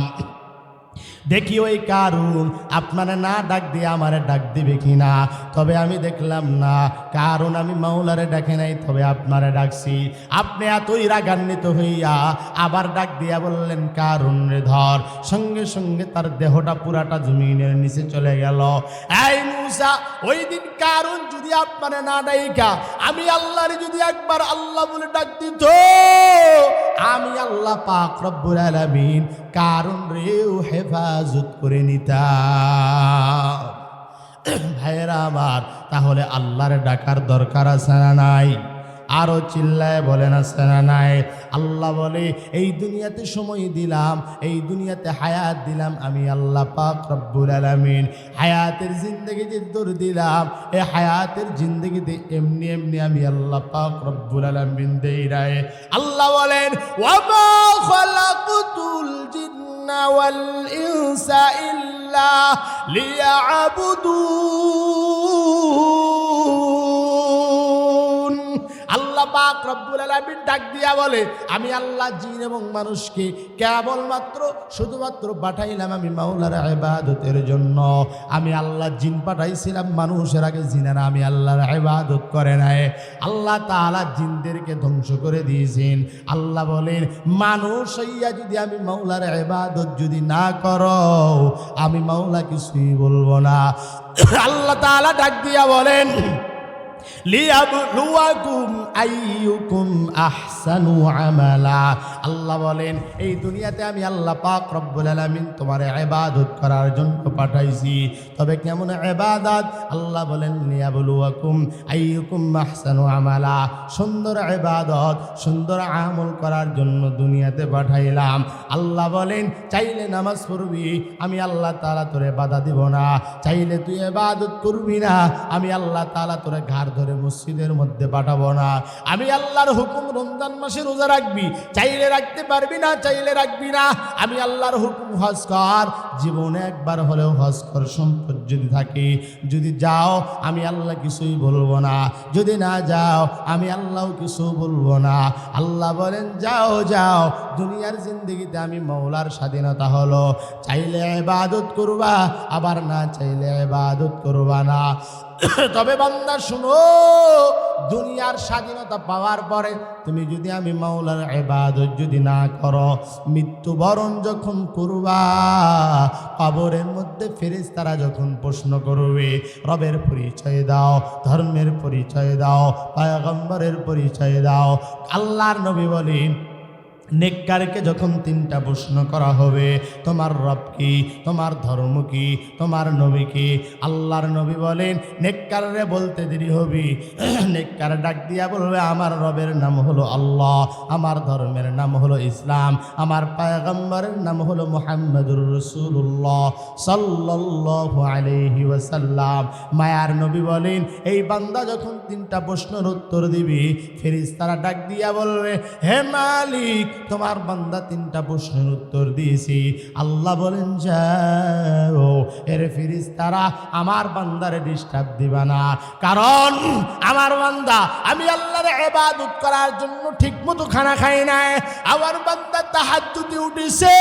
দেখি ওই কারুন আপনারা না ডাক দিয়ে আমারে ডাক দিবে কিনা। তবে আমি দেখলাম না, কারণ আমি মাওলারে ডাকে নাই, তবে আপনারে ডাকছি। আপনি এতই রাগান্বিত হইয়া আবার ডাক দিয়া বললেন কারুন রে ধর। সঙ্গে সঙ্গে তার দেহটা পুরাটা জমিনের নিচে চলে গেল। এই মূসা, ওই দিন কারুন যদি আপনারে না ডাইকা আমি আল্লাহরে যদি একবার আল্লাহ বলে ডাক দিত, আমি আল্লাহ পাক রব্বুল আলামিন কারুন রেও হেফাজত করে নিতাম। ভাইয়েরা আমার, তাহলে আল্লাহর ডাকার দরকার আছে না নাই? আরো চিল্লায় বলেন আছে না নাই? আল্লাহ বলে এই দুনিয়াতে সময় দিলাম, এই দুনিয়াতে হায়াত দিলাম আমি আল্লাহ পাক রব্বুল আলামিন। হায়াতের জিন্দেগিতে দৌড় দিলাম, এই হায়াতের জিন্দেগিতে এমনি এমনি আমি আল্লাহ পাক রব্বুল আলামিন দেই নাই। আল্লাহ বলেন ওয়ামা খালাকুতুল জিন্না ওয়াল ইনসা ইল্লা লিয়াবুদুন। আল্লাহ পাক রব্বুল আলামিন ডাক দিয়া বলে আমি আল্লাহ জিন এবং মানুষকে কেবলমাত্র শুধুমাত্র পাঠাইলাম আমি মাওলার ইবাদতের জন্য। আমি আল্লাহ জিন পাঠাইছিলাম মানুষের আগে, জিনেরা আমি আল্লাহর ইবাদত করে নাই। আল্লাহ তাআলা জিনদেরকে ধ্বংস করে দিয়েছেন। আল্লাহ বলেন মানুষ হইয়া যদি আমি মাওলার ইবাদত যদি না করো, আমি মাওলা কিছুই বলবো না। আল্লাহ তাআলা ডাক দিয়া বলেন লিয়াবলুয়াকুম আইয়ুকুম আহসানু আমালা। আল্লাহ বলেন এই দুনিয়াতে আমি আল্লাহ পাক রব্বুল আলামিন তোমার ইবাদত করার জন্য পাঠাইছি। তবে কেমন ইবাদত? আল্লাহ বলেন লিয়াবলুয়াকুম আইয়ুকুম আহসানু আমালা। সুন্দর ইবাদত, সুন্দর আমল করার জন্য দুনিয়াতে পাঠাইলাম। আল্লাহ বলেন চাইলে নামাজ পড়বি, আমি আল্লাহ তাআলা তোরে বাধা দিব না। চাইলে তুই ইবাদত করবি না, আমি আল্লাহ তাআলা তোরে ঘাড় ধরে মসজিদের মধ্যে পাঠাবো না। আমি আল্লাহর হুকুম রমজান মাসে রোজা রাখবি, চাইলে রাখতে পারবি না, চাইলে রাখবি না। আমি আল্লাহর হুকুম হজ কর, জীবনে একবার হলেও হজ কর। সম্পদ যদি থাকে, যদি যাও আমি আল্লাহ কিছুই বলবো না, যদি না যাও আমি আল্লাহ কিছু বলবো না। আল্লাহ বলেন যাও যাও। দুনিয়ার জিন্দেগিতে আমি মওলার স্বাধীনতা হলো, চাইলে ইবাদত করবা, আবার না চাইলে ইবাদত করবা না। তবে বান্দা শুনো, দুনিয়ার স্বাধীনতা পাওয়ার পরে তুমি যদি আমি মাওলার ইবাদত যদি না করো, মৃত্যুবরণ যখন করবা, কবরের মধ্যে ফেরেশতারা যখন প্রশ্ন করবে রবের পরিচয় দাও, ধর্মের পরিচয় দাও, পয়গম্বরের পরিচয় দাও। আল্লাহর নবী বলেন নেককারকে যখন তিনটা প্রশ্ন করা হবে, তোমার রব কি, তোমার ধর্ম কি, তোমার নবী কি, আল্লাহর নবী বলেন নেককাররে বলতে দেরি হবে। নেককার ডাক দিয়া বলবে আমার রবের নাম হলো আল্লাহ, আমার ধর্মের নাম হলো ইসলাম, আমার পয়গম্বরের নাম হলো মুহাম্মদুর রাসূলুল্লাহ সাল্লাল্লাহু আলাইহি ওয়াসাল্লাম। মায়ার নবী বলেন এই বান্দা যখন তিনটা প্রশ্নের উত্তর দিবে, ফেরেশতারা ডাক দিয়া বলবে হে মালিক, তোমার বান্দা তিনটা প্রশ্নের উত্তর দিয়েছি। আল্লাহ বলেন যাও, এর ফেরেশতারা আমার বান্দারে ডিস্টার্ব দিবা না, কারণ আমার বান্দা আমি আল্লাহর ইবাদত করার জন্য ঠিকমতো খানা খাই নাই। আমার বান্দা তাহাজ্জুদে উঠেছে,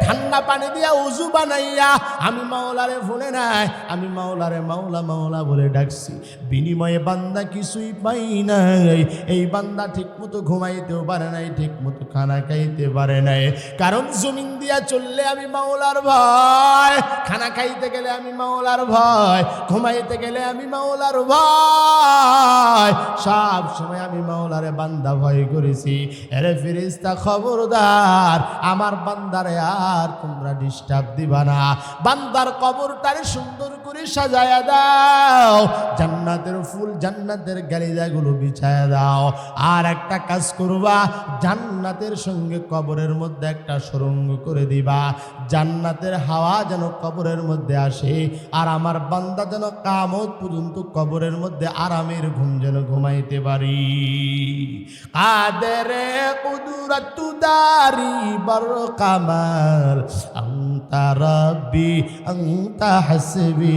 ঠান্ডা পানি দিয়া উযু বানাইয়া আমি মাওলারে ভুলে নাই, আমি মাওলারে মাওলা মাওলা বলে ডাকছি। বিনিময়ে বান্দা কিছুই পাই নাই। এই বান্দা ঠিকমতো ঘুমাইতেও পারে নাই, ঠিকমতো খানা খাইতে পারে নাই, কারণ জমিন দিয়া চললে আমি মাওলার ভয়, খানা খাইতে গেলে আমি মাওলার ভয়, ঘুমাইতে গেলে আমি মাওলার ভয়, সব সময় আমি মাওলারে বান্দা ভয় করেছি। এরে ফেরেশতা খবরদার, আমার বান্দারে আর তোমরা ডিস্টার্ব দিবা না। বান্দার কবরটারে সুন্দর করে সাজায়া দাও, জান্নাতের ফুল জান্নাতের গালিদাগুলো বিছায়া দাও। আর একটা কাজ করবা, জান্নাতের সঙ্গে কবরের মধ্যে একটা সুড়ঙ্গ করে দিবা, জান্নাতের হাওয়া যেন কবরের মধ্যে আসে, আর আমার বান্দা যেন কিয়ামত পর্যন্ত কবরের মধ্যে আরামের ঘুম যেন ঘুমাইতে পারি। কাদেরে কুদরতু দারি বর কামাল আনতা রব্বি আনতা হাসবি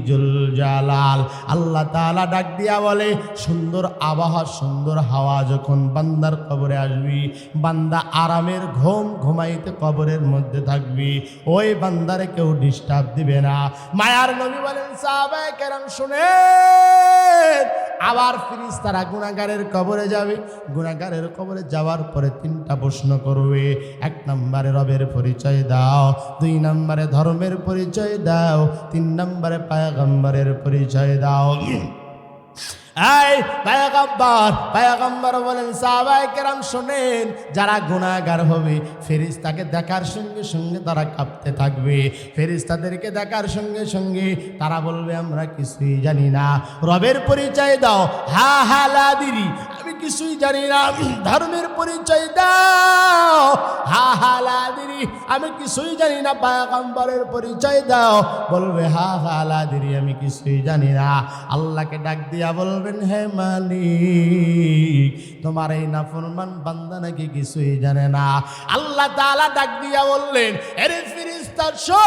জুল জালাল। আল্লাহ তাআলা ডাক দিয়া বলে, সুন্দর আবহাওয়া সুন্দর হাওয়া যখন বান্দার কবরে আসবি, বান্দা আরামের ঘুম ঘুমাইতে কবরের মধ্যে থাকবি, ওই বান্দারে কেউ ডিস্টার্ব দিবে না। মায়ার নবী বলেন, সাহাবায়ে কেরাম শুনেন, আবার ফেরেশতারা গুনাহগারের কবরে যাবে। গুনাহগারের কবরে যাওয়ার পরে তিনটা প্রশ্ন করবে। এক নম্বরে রবের পরিচয় দাও, দুই নম্বরে ধর্মের পরিচয় দাও, তিন নম্বরে পয়গম্বরের পরিচয় দাও। এই পয়গম্বর বলেন, সাহাবায়ে কেরাম শুনেন, যারা গুনাহগার হবে ফেরেশতাকে দেখার সঙ্গে সঙ্গে তারা কাঁপতে থাকবে। ফেরেশতাদেরকে দেখার সঙ্গে সঙ্গে তারা বলবে, আমরা কিছুই জানি না। রবের পরিচয় দাও, হা হা লা দিরি, আমি কিছুই জানি না। ধর্মের পরিচয় দাও, হা হা লা দিরি, আমি কিছুই জানি না। পয়গম্বরের পরিচয় দাও, বলবে হা হা লা দিরি, আমি কিছুই জানি না। আল্লাহকে ডাক দিয়া বলবেন, হে মালিক, তোমার এই নাফরমান বান্দা নাকি কিছুই জানে না। আল্লাহ তাআলা ডাক দিয়া বললেন, আরে ফেরেশতা শোন,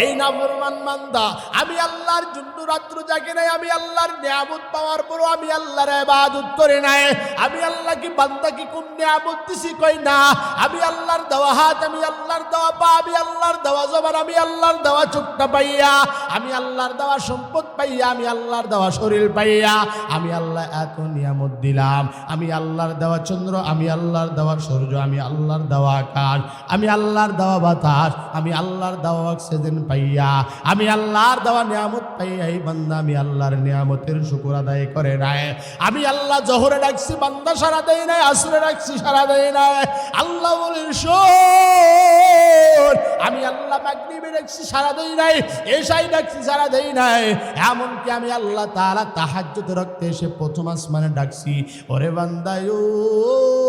এই নাফরমান বান্দা আমি আল্লাহর জন্য রাত্র জাগে নাই, আমি আল্লাহর নিয়ামত পাওয়ার পরও আমি আল্লাহর ইবাদত করে নাই। আমি আল্লাহকে বান্দাকে কোন নিয়ামত দিছি, কই না। আমি আল্লাহর দেওয়া হাত, আমি আল্লাহর দেওয়া পা, আমি আল্লাহর দেওয়া জবান, আমি আল্লাহর দেওয়া চোখটা পাইয়া, আমি আল্লাহর দেওয়া সম্পদ পাইয়া, আমি আল্লাহর দেওয়া শরীর পাইয়া, আমি আল্লাহ এত নিয়ামত দিলাম। আমি আল্লাহর দেওয়া চন্দ্র, আমি আল্লাহর দেওয়া সূর্য, আমি আল্লাহর দেওয়া আকাশ, আমি আল্লাহর দেওয়া বাতাস, আমি আল্লাহর দেওয়া অক্সিজেন পাইয়া, আমি আল্লাহর দেওয়া নিয়ামত পাইয়া এই বান্দা আমি আল্লাহর নিয়ামতের শুকর আদায় করে নাই। আমি আল্লাহ জোহরে ডাকছি, বান্দা সারা দেয় নাই, আসরে ডাকছি, সারা দেয় নাই। আল্লাহ বলেন, শোন, আমি আল্লাহ মাগরিবে ডাকছি, সারা দেয় নাই, এশায় ডাকছি, সারা দেয় নাই। এমনকি আমি আল্লাহ তাআলা তাহাজ্জুদ রাখতে এসে প্রথম আসমানে ডাকছি, ওরে বান্দা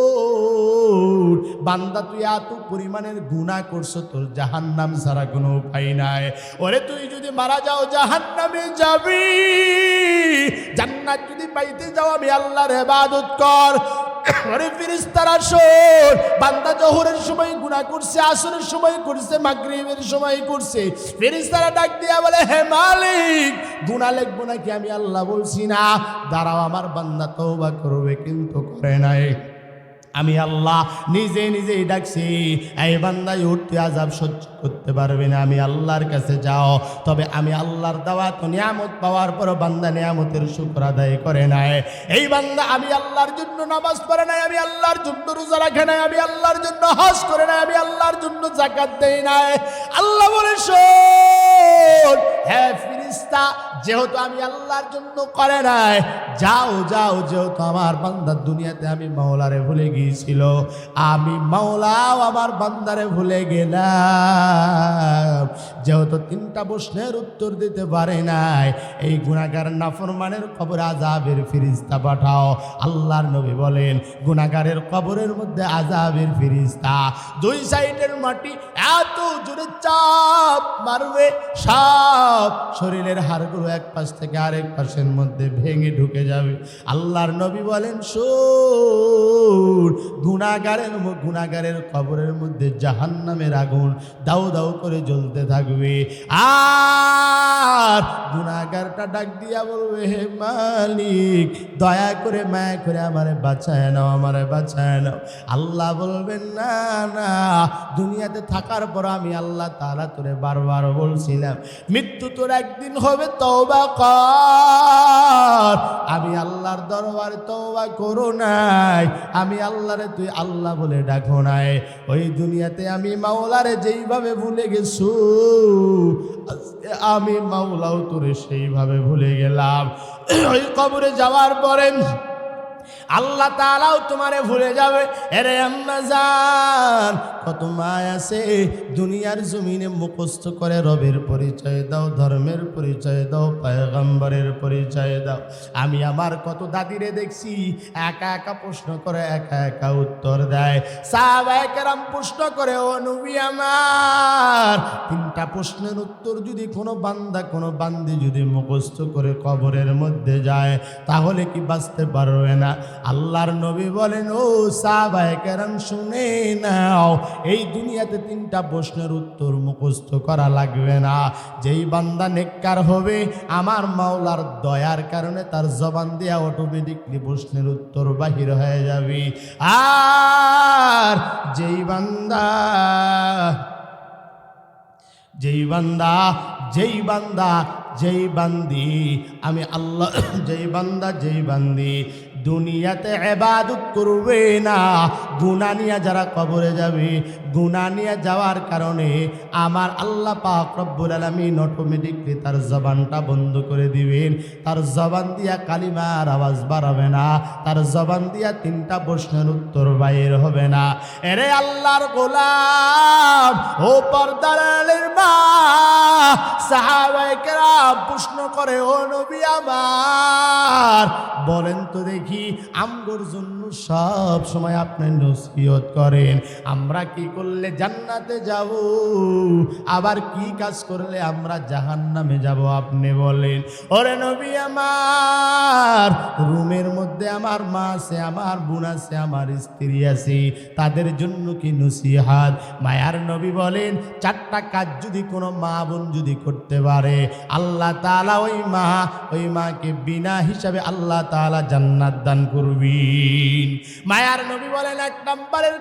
উঠ, বান্দা তুই এত পরিমাণের গুনাহ করছো, তোর জাহান্নাম ছাড়া কোনো উপায় নাই। ওরে তুই যদি মারা যাও জাহান্নামে যাবি, জান্নাত যদি পাইতে যাও আমি আল্লাহর ইবাদত কর। ওরে ফেরেশতারা শোন, বান্দা জোহরের সময় গুনাহ করছে, আসরের সময় করছে, মাগরিবের সময় করছে। ফেরেশতারা ডাক দিয়া বলে, হে মালিক, গুনাহ লিখবো নাকি? আমি আল্লাহ বলছি না, দাঁড়াও, আমার বান্দা তওবা করবে, কিন্তু করে নাই। আমি আল্লাহ নিজে নিজেই ডাকছি, এই বান্দা উঠতে আযাব সহ্য করতে পারবে না, আমি আল্লাহর কাছে যাও। তবে আমি আল্লাহর দেওয়া তো নিয়ামত পাওয়ার পর বান্দা নিয়ামতের শুকর আদায় করে নাই। এই বান্দা আমি আল্লাহর জন্য নামাজ পড়ে নাই, আমি আল্লাহর জন্য রোজা রাখে নাই, আমি আল্লাহর জন্য হজ করে নাই, আমি আল্লাহর জন্য যাকাত দেই নাই। আল্লাহ বলে, শোন, হে ফেরেশতা, যেহেতু আমি আল্লাহর জন্য করে নাই, যাও যাও, যেহেতু আমার বান্দা দুনিয়াতে আমি মাওলারে ভুলে গিয়েছিল, আমি মাওলাও আমার বান্দারে ভুলে গেলাম। যেহেতু তিনটা প্রশ্নের উত্তর দিতে পারে নাই, এই গুনাহগার নাফরমানের কবরে আযাবের ফেরেশতা পাঠাও। আল্লাহর নবী বলেন, গুনাহগারের কবরের মধ্যে আযাবের ফেরেশতা দুই সাইডের মাটি এত জোরে চাপ মারবে, সব শরীরের হাড়গুলো এক পাশ থেকে আরেক পাশের মধ্যে ভেঙে ঢুকে যাবে। আল্লাহর নবী বলেন, শোন, গুনাহগারের কবরের মধ্যে জাহান্নামের আগুন দাউ দাউ করে জ্বলতে থাকবে। আর গুনাহগারটা ডাক দিয়া বলবে, হে মালিক, দয়া করে মায়া করে আমারে বাঁচায় নাও, আমারে বাঁচায় নাও। আল্লাহ বলবেন, না না, দুনিয়াতে থাকার পর আমি আল্লাহ তাআলা তোরে বারবার বলছিলাম, মৃত্যু তোর একদিন হবে, তওবা কর। আমি আল্লাহর দরবারে তওবা করো নাই, আমি আল্লাহরে তুই আল্লাহ বলে ডাকো নাই। ওই দুনিয়াতে আমি মাওলারে যেইভাবে ভুলে গেছো, আজকে আমি মাওলাও তোরে সেইভাবে ভুলে গেলাম। ওই কবরে যাওয়ার পরে আল্লাহ তাআলাও তোমারে ভুলে যাবে। এরে আম্মা জান, কত মা আছে দুনিয়ার জমিনে মুখস্থ করে রবের পরিচয় দাও, ধর্মের পরিচয় দাও, পয়গম্বরের পরিচয় দাও। আমি আমার কত দাদিরে দেখছি একা একা প্রশ্ন করে একা একা উত্তর দেয়। সাহাবায়ে কেরাম প্রশ্ন করে, ও নবী আমার, তিনটা প্রশ্নের উত্তর যদি কোনো বান্দা কোনো বান্দি যদি মুখস্থ করে কবরের মধ্যে যায় তাহলে কি বাঁচতে পারবে না? আল্লাহর নবী বলেন, ও সাহাবায়ে কেরাম শুনে নাও, এই দুনিয়াতে তিনটা প্রশ্নের উত্তর মুখস্থ করা লাগবে না। যেই বান্দা নেককার হবে আমার মাওলার দয়ার কারণে তার জবান দিয়ে অটোমেটিকলি প্রশ্নের উত্তর বাহির হয়ে যাবে। আর যেই বান্দা যেই বান্দি আমি আল্লাহ যেই বান্দি দুনিয়াতে ইবাদত করবে না, গুনাহ নিয়ে যারা কবরে যাবে, গুনাহ নিয়ে যাওয়ার কারণে আমার আল্লাহ পাক রব্বুল আলামিন অটোমেটিকলি তার জবানটা বন্ধ করে দিবেন। তার জবান দিয়া কালিমার আওয়াজ বাড়াবে না, তার জবান দিয়া তিনটা প্রশ্নের উত্তর বাইর হবে না। এরে আল্লাহর গোলাম, ও পর্দার আড়ালের মা, সাহাবায়ে কেরাম প্রশ্ন করে, ও নবী আমার, বলেন তো দেখি, আমগোর জন্য সব সময় আপনি নসিহত করেন, আমরা কি করলে জান্নাতে যাব, আবার কি কাজ করলে আমরা জাহান্নামে যাব, আপনি বলেন। ওরে নবী আমার, রুমের মধ্যে আমার মা আছে, আমার বোন আছে, আমার স্ত্রী আছে, তাদের জন্য কি নসিহত? মায়ার নবী বলেন, চারটা কাজ যদি কোনো মা বোন যদি করতে পারে আল্লাহ তাআলা ওই মাকে বিনা হিসাবে আল্লাহ তাআলা জান্নাত দান করবেন। মায়ার নবী বলেন, এক নম্বরের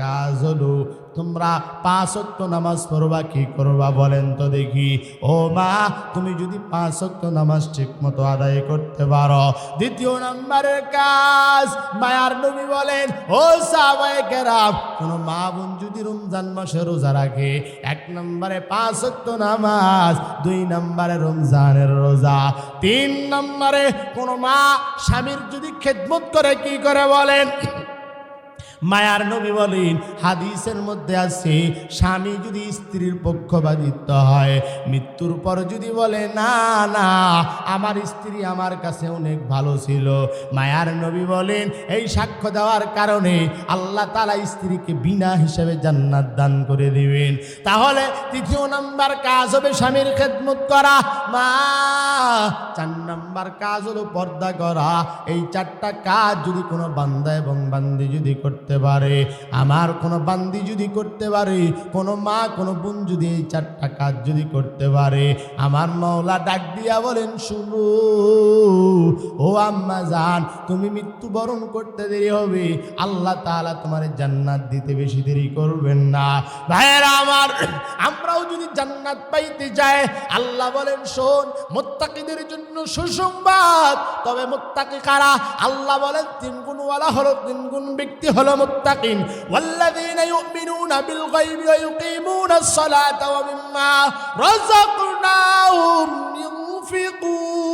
কাজ হলো তোমরা 5 ওয়াক্ত নামাজ পড়বা। কি করবা বলেন তো দেখি? ও মা, তুমি যদি 5 ওয়াক্ত নামাজ ঠিক মতো আদায় করতে পারো। দ্বিতীয় নম্বরের কাজ, মায়ার নবী বলেন, ও সাহাবায়ে কেরাম, কোন মা বোন যদি রমজান মাসে রোজা রাখে, 1 নম্বরে 5 ওয়াক্ত নামাজ, 2 নম্বরে রমজানের রোজা, 3 নম্বরে কোন মা স্বামীর যদি খেদমত করে, কি করে বলেন? মায়ার নবী বলেন, হাদিসের মধ্যে আছে, স্বামী যদি স্ত্রীর পক্ষপাতিত্ব হয়, মৃত্যুর পর যদি বলে না না আমার স্ত্রী আমার কাছে অনেক ভালো ছিল, মায়ার নবী বলেন এই সাক্ষ্য দেওয়ার কারণে আল্লাহ তাআলা স্ত্রীকে বিনা হিসেবে জান্নাত দান করে দিবেন। তাহলে তৃতীয় নাম্বার কাজ হবে স্বামীর খেদমত করা। মা, 4 নাম্বার কাজ হলো পর্দা করা। এই 4টা কাজ যদি কোনো বান্দা এবং বান্দি যদি করতে পারে, আমার কোনো বান্দি যদি করতে পারে, কোনো মা কোনো বোন যদি এই 4টা কাজ যদি করতে পারে, আমার মাওলা ডাক দিয়া বলেন, শুনো ও আম্মা জান, তুমি মৃত্যুবরণ করতে দেরি হবে, আল্লাহ তাআলা তোমার জান্নাত দিতে বেশি দেরি করবেন না। ভাইয়েরা আমার, আমরাও যদি জান্নাত পাইতে চাই, আল্লাহ বলেন, শোন, মুত্তাকিদের জন্য সুসংবাদ। তবে মুত্তাকি কারা? আল্লাহ বলেন 3 গুণওয়ালা হলো, 3 গুণ ব্যক্তি হলো মুত্তাকিন। ওয়াল্লাযীনা ইউমিনুনা বিল গায়বি ওয়া ইউকিমুনাস সালাতা ওয়া মিম্মা রাযাকনাহুম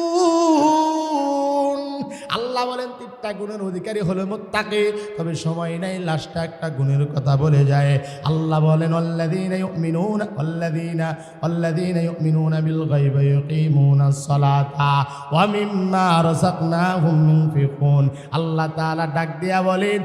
ইউনফিকুন। আল্লাহ বলেন 3টা গুণের অধিকারী হলো মুত্তাকি। তবে সময় নাই, লাস্টে একটা গুণের কথা বলে যায়। আল্লাহ বলেন, ওয়াল্লাযীনা ইউমিনুনা বিল গায়বি ওয়া ইউকিমুনাস সালাতা ওয়া মিম্মা রাযাকনাহুম ইউনফিকুন। আল্লাহ তাআলা ডাক দিয়া বলেন,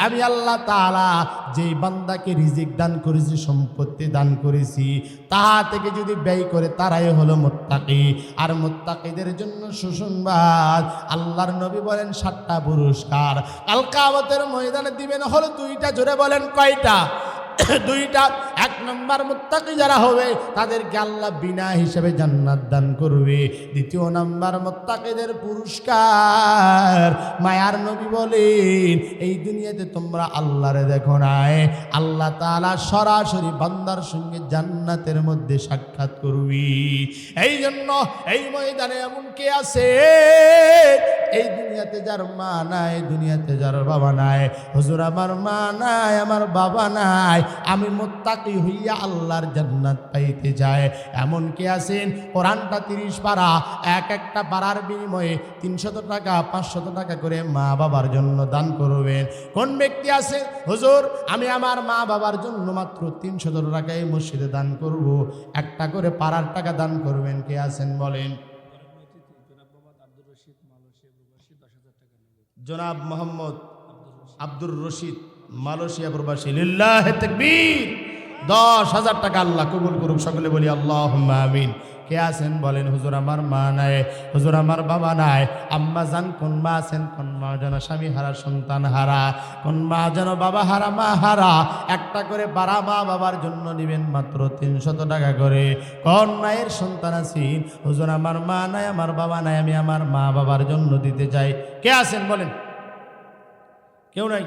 আমি আল্লাহ তাআলা যেই বান্দাকে রিজিক দান করেছি, সম্পত্তি দান করেছি, তাহা থেকে যদি ব্যয় করে তারাই হলো মুত্তাকি। আর মুত্তাকিদের জন্য সুসংবাদ, আল্লাহর নবী বলেন 7টা পুরস্কার কাল কিয়ামতের ময়দানে দিবেন হলো 2টা। জোরে বলেন কয়টা? 2টা। 1 নম্বর মুত্তাকি যারা হবে তাদেরকে আল্লাহ বিনা হিসাবে জান্নাত দান করবে। 2 নম্বর মুত্তাকিদের পুরস্কার, মায়ার নবী বলেন, এই দুনিয়াতে তোমরা আল্লাহরে দেখো নাই, আল্লাহ তাআলা সরাসরি বান্দার সঙ্গে জান্নাতের মধ্যে সাক্ষাৎ করবি। এই জন্য এই ময়দানে এমন কে আছে, এই দুনিয়াতে যার মা নাই, দুনিয়াতে যার বাবা নাই, হুজুর আমার মা নাই, আমার বাবা নাই, আমি মুত্তাকি হইয়া আল্লাহর জান্নাত পাইতে যায় এমন কে আছেন? কোরআনটা 30 পারা, এক একটা পারার বিনিময়ে 300 টাকা 500 টাকা করে মা বাবার জন্য দান করবেন। কোন ব্যক্তি আছে হুজুর আমি আমার মা বাবার জন্য মাত্র 300 টাকা এই মসজিদে দান করব, একটা করে পারার টাকা দান করবেন? কে আছেন বলেন? জনাব মোহাম্মদ আব্দুর রশিদ মালয়েশিয়া প্রবাসী, লিল্লাহি তাকবীর। 10,000 টাকা আল্লাহ কবুল করুক, সকলে বলি আল্লাহুম্মা আমিন। কে আছেন বলেন? হুজুর আমার মা নাই, হুজুর আমার বাবা নাই। আম্মা জান কোন মা আছেন? কোন মা যেন স্বামী হারা, সন্তান হারা, কোন মা যেন বাবা হারা, মা হারা। একটা করে পারা মা বাবার জন্য দিবেন মাত্র 300 টাকা করে। কোন মায়ের সন্তান আছেন? হুজুর আমার মা নাই, আমার বাবা নাই, আমি আমার মা বাবার জন্য দিতে চাই। কে আছেন বলেন? কেউ নাই?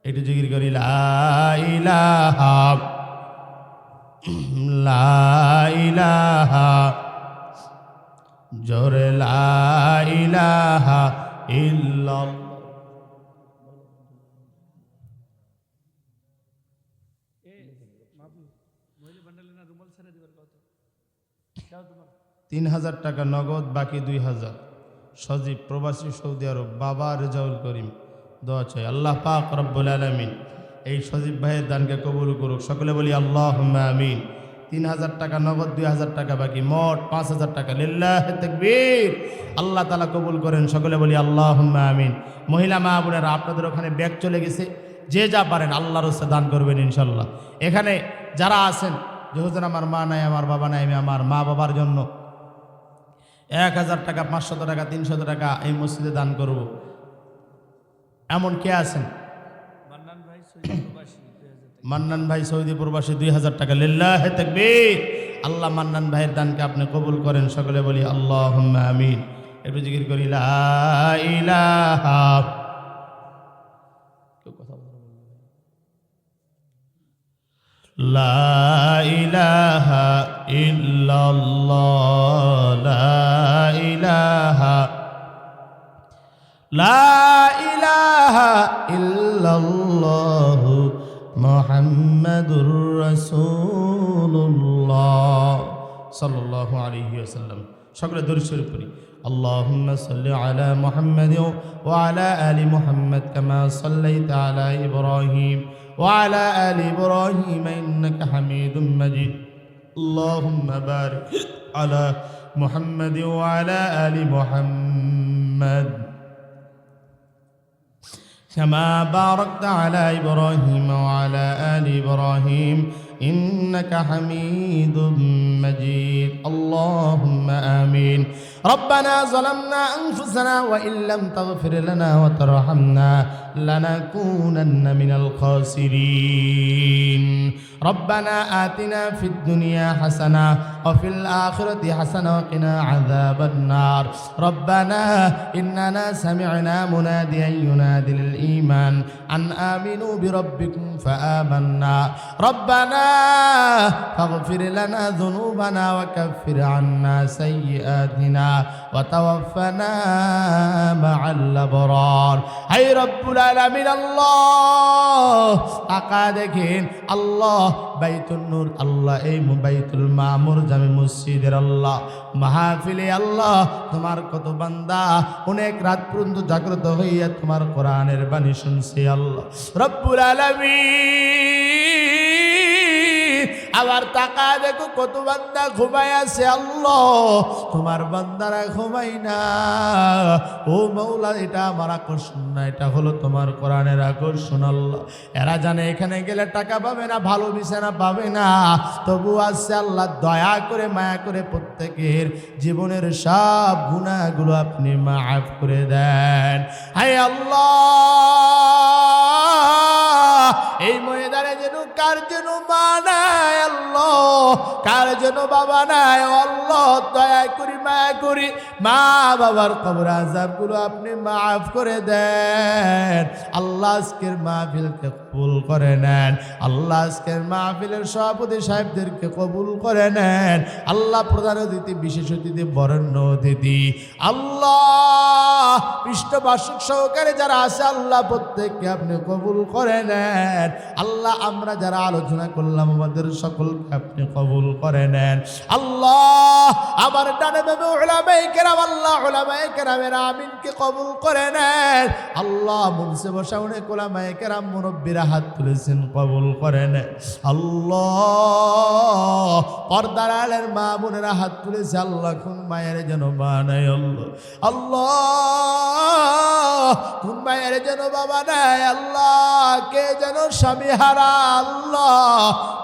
একটু জিকির করি লা ইলাহা লা ইলাহা, জোরে লা ইলাহা ইল্লাল্লাহ। 3,000 টাকা নগদ, বাকি 2,000। সজীব প্রবাসী সৌদি আরব, বাবা রেজাউল করিম। দোয়া চাই আল্লাহ পাক রব্বুল আলামিন এই সজীব ভাইয়ের দানকে কবুল করুক, সকলে বলি আল্লাহুম্মা আমিন। 3,000 টাকা নগদ, 2,000 টাকা বাকি, মোট 5,000 টাকা। লিল্লাহি তাকবীর। আল্লাহ তাআলা কবুল করেন, সকলে বলি আল্লাহুম্মা আমিন। মহিলা মা বোনেরা, আপনাদের ওখানে ব্যাগ চলে গেছে, যে যা পারেন আল্লাহর রাস্তায় দান করবেন ইনশাল্লাহ। এখানে যারা আছেন যে হুজুর আমার মা নাই, আমার বাবা নাই, আমি আমার মা বাবার জন্য 1,000 টাকা 500 টাকা 300 টাকা এই মসজিদে দান করব, এমন কে আছেন? মান্নান ভাই সৌদি প্রবাসী 2,000 টাকা। লিল্লাহি তাকবীর। আল্লাহ মান্নান ভাইয়ের দানকে আপনি কবুল করেন, সকলে বলি আল্লাহুম্মা আমিন। একটু জিকির করি লা ইলাহা, লা ইলাহা ইল্লাল্লাহ, লা ইলাহা, লা ইলাহা ইল্লাল্লাহু মুহাম্মাদুর রাসূলুল্লাহ সাল্লাল্লাহু আলাইহি ওয়াসাল্লাম। সকলে দরুদ শরীফ পড়ি। আল্লাহুম্মা সাল্লি আলা মুহাম্মাদ ওয়া আলা আলি মুহাম্মাদ কামা সাল্লাইতা আলা ইব্রাহিম ওয়া আলা আলি ইব্রাহিম ইন্নাকা হামিদুম মাজিদ। আল্লাহুম্মা বারিক আলা মুহাম্মাদ ওয়া আলা আলি মুহাম্মাদ كما باركت على إبراهيم وعلى آل إبراهيم إنك حميد مجيد. اللهم آمين. ربنا ظلمنا أنفسنا وإن لم تغفر لنا وترحمنا لنكونن من الخاسرين. ربنا آتنا في الدنيا حسنة وفي الآخرة حسنة وقنا عذاب النار. ربنا إننا سمعنا مناديا ينادي للإيمان أن آمنوا بربكم فآمنا. ربنا فاغفر لنا ذنوبنا وكفر عنا سيئاتنا وتوفنا مع الأبرار. هاي رب العالمين الله তাকা দেখেন আল্লাহ বাইতুল নূর, আল্লাহ এই বাইতুল মামুর জামে মসজিদের আল্লাহ মাহফিলে আল্লাহ তোমার কত বান্দা অনেক রাত পর্যন্ত জাগ্রত হইয়া তোমার কোরআনের বাণী শুনছে আল্লাহ রব্বুল আলামিন। আবার তাকা দেখো কত বান্দা ঘুমায় আছে আল্লাহ তোমার বান্দারা ঘুমাই না। ও মৌলা, এটা আমার আকর্ষণ না, এটা হলো তোমার কোরআনের আকর্ষণ আল্লাহ। এরা জানে এখানে গেলে টাকা পাবে না, ভালো বিছানা পাবে না, তবু আছে আল্লাহ দয়া করে মায়া করে প্রত্যেকের জীবনের সব গুনাহগুলো আপনি মাফ করে দেন। হায় আল্লাহ, এই ময়দানে যেন কার যেন মা নাই আল্লাহ, কার যেন বাবা নাই আল্লাহ, দয়া দয়া করি মায়া করি মা বাবার কবর আযাবগুলো আপনি মাফ করে দেন। আল্লাহ আজকের মাহফিলকে কবুল করে নেন। আল্লাহ আজকের মাহফিলের সভাপতি সাহেবদেরকে কবুল করে নেন। আল্লাহ প্রধান অতিথি, বিশেষ অতিথি, বরেণ্য অতিথি, আল্লাহ পৃষ্ঠবাসক সহকারে যারা আছে আল্লাহ প্রত্যেককে আপনি কবুল করে নেন। আল্লাহ আমরা যারা আলোচনা করলাম আমাদের সকলকে আপনি কবুল করে নেন। আল্লাহ আমার ডানে বামে উলামায়ে কেরাম, আল্লাহ উলামায়ে কেরামের আমিনকে কবুল করে নেন। আল্লাহ মঞ্চে বসা অনেক উলামায়ে কেরাম মুরব্বিরা হাত তুলেছেন, কবুল করে নেন। আল্লাহ পর্দার আড়ালের মা বোনেরা হাত তুলেছে, আল্লাহ কোন মায়ের যেন মা নাই, আল্লাহ আল্লাহ কোন মায়ের যেন বাবা নাই, আল্লাহ কে যেন স্বামী হারা, আল্লাহ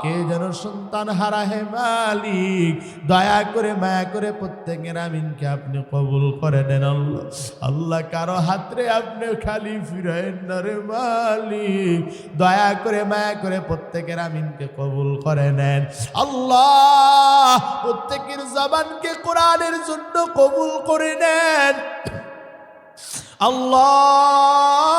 কে যেন সন্তান হারা, হে মালিক দয়া করে মায়া করে প্রত্যেকের আমিনকে আপনি কবুল করে নেন। আল্লাহ আল্লাহ কারো হাতরে আপনি খালি ফিরায়েন না রে মালিক, দয়া করে মায়া করে প্রত্যেকের আমিনকে কবুল করে নেন। আল্লাহ প্রত্যেকের জবানকে কোরআনের জন্য কবুল করে নেন। আল্লাহ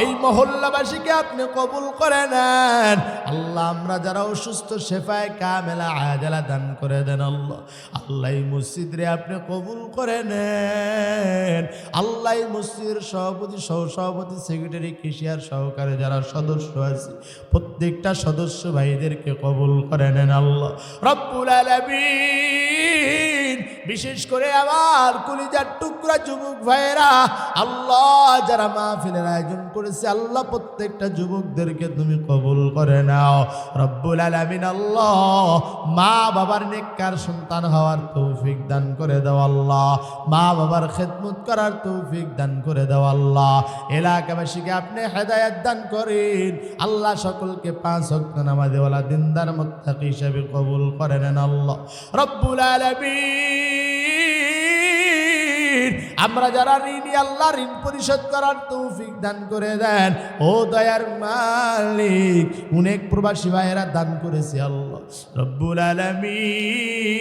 এই মহল্লাবাসীকে আপনি কবুল করে নেন। আল্লাহ আমরা যারা অসুস্থ শেফায়ে কামেলা আজালা দান করে দেন। আল্লাহ আল্লাহ এই মসজিদরে আপনি কবুল করে নেন। আল্লাহ এই মসজিদের সভাপতি, সহসভাপতি, সেক্রেটারি, কেশিয়ার সহকারে যারা সদস্য আছে প্রত্যেকটা সদস্য ভাইদেরকে কবুল করে নেন। আল্লাহ রব্বুল আলামিন বিশেষ করে আমার কলিজার টুকরা যুবক ভাইয়েরা, আল্লাহ যারা মাহফিলের আয়োজন করেছে আল্লাহ প্রত্যেকটা যুবকদেরকে তুমি কবুল করে নাও রব্বুল আলামিন। আল্লাহ মা বাবার নেককার সন্তান হওয়ার তৌফিক দান করে দাও আল্লাহ, মা বাবার খেদমত করার তৌফিক দান করে দাও আল্লাহ। এলাকাবাসীকে আপনি হেদায়েত দান করেন আল্লাহ, সকলকে 5 ওয়াক্ত নামাজওয়ালা দিনদার মুত্তাকি হিসেবে কবুল করে নেন আল্লাহ রব্বুল আলামিন। আমরা যারা ঋণী আল্লাহ ঋণ পরিশোধ করার তৌফিক দান করে দেন। ও দয়ার মালিক অনেক প্রবাসী ভাইয়েরা দান করেছে আল্লাহ রব্বুল আলামিন,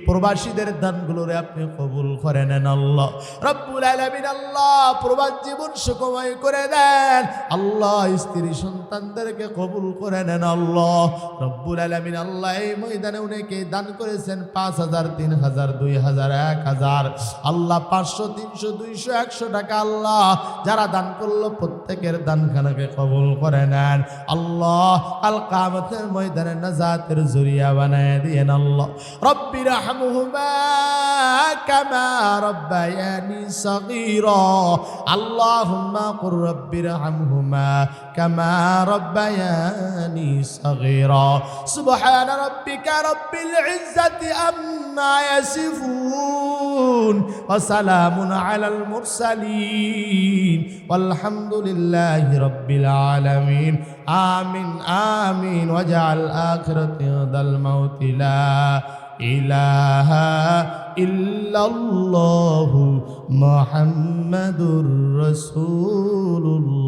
প্রবাসীদের দানগুলোরে আপনি কবুল করে নেন আল্লাহ রব্বুল আলামিন। আল্লাহ প্রবাস জীবন সুখময় করে দেন আল্লাহ, স্ত্রী সন্তানদেরকে কবুল করে নেন আল্লাহ রব্বুল আলামিন। আল্লাহ এই ময়দানে অনেকে দান করেছেন 5,000, 3,000, 2,000, 1,000, আল্লাহ 500, 300, 200, 100 টাকা আল্লাহ যারা দান করলো প্রত্যেকের দানখানাকে কবুল করে নেন আল্লাহ। কাল কিয়ামতের ময়দানে নাজাতের জরিয়া বানায় দিয়েন আল্লাহ। রব্বি রহমহুমা কামা রব্বায়ানি সগীরা, আল্লাহুম্মা কুর রব্বি রহমহুমা কামা রব্বায়ানি সগীরা। সুবহান রাব্বিকা রব্বিল ইজ্জাতি আম্মা ইয়াসিফুন ওয়া সালামুন আলাল মুরসালিন ওয়ালহামদুলিল্লাহি রাব্বিল আলামিন। আমিন আমিন। ওয়াজআল আখিরাতি দাল মাউতি লা ইলাহা ইল্লাল্লাহু মুহাম্মাদুর রাসূলুল্লাহ।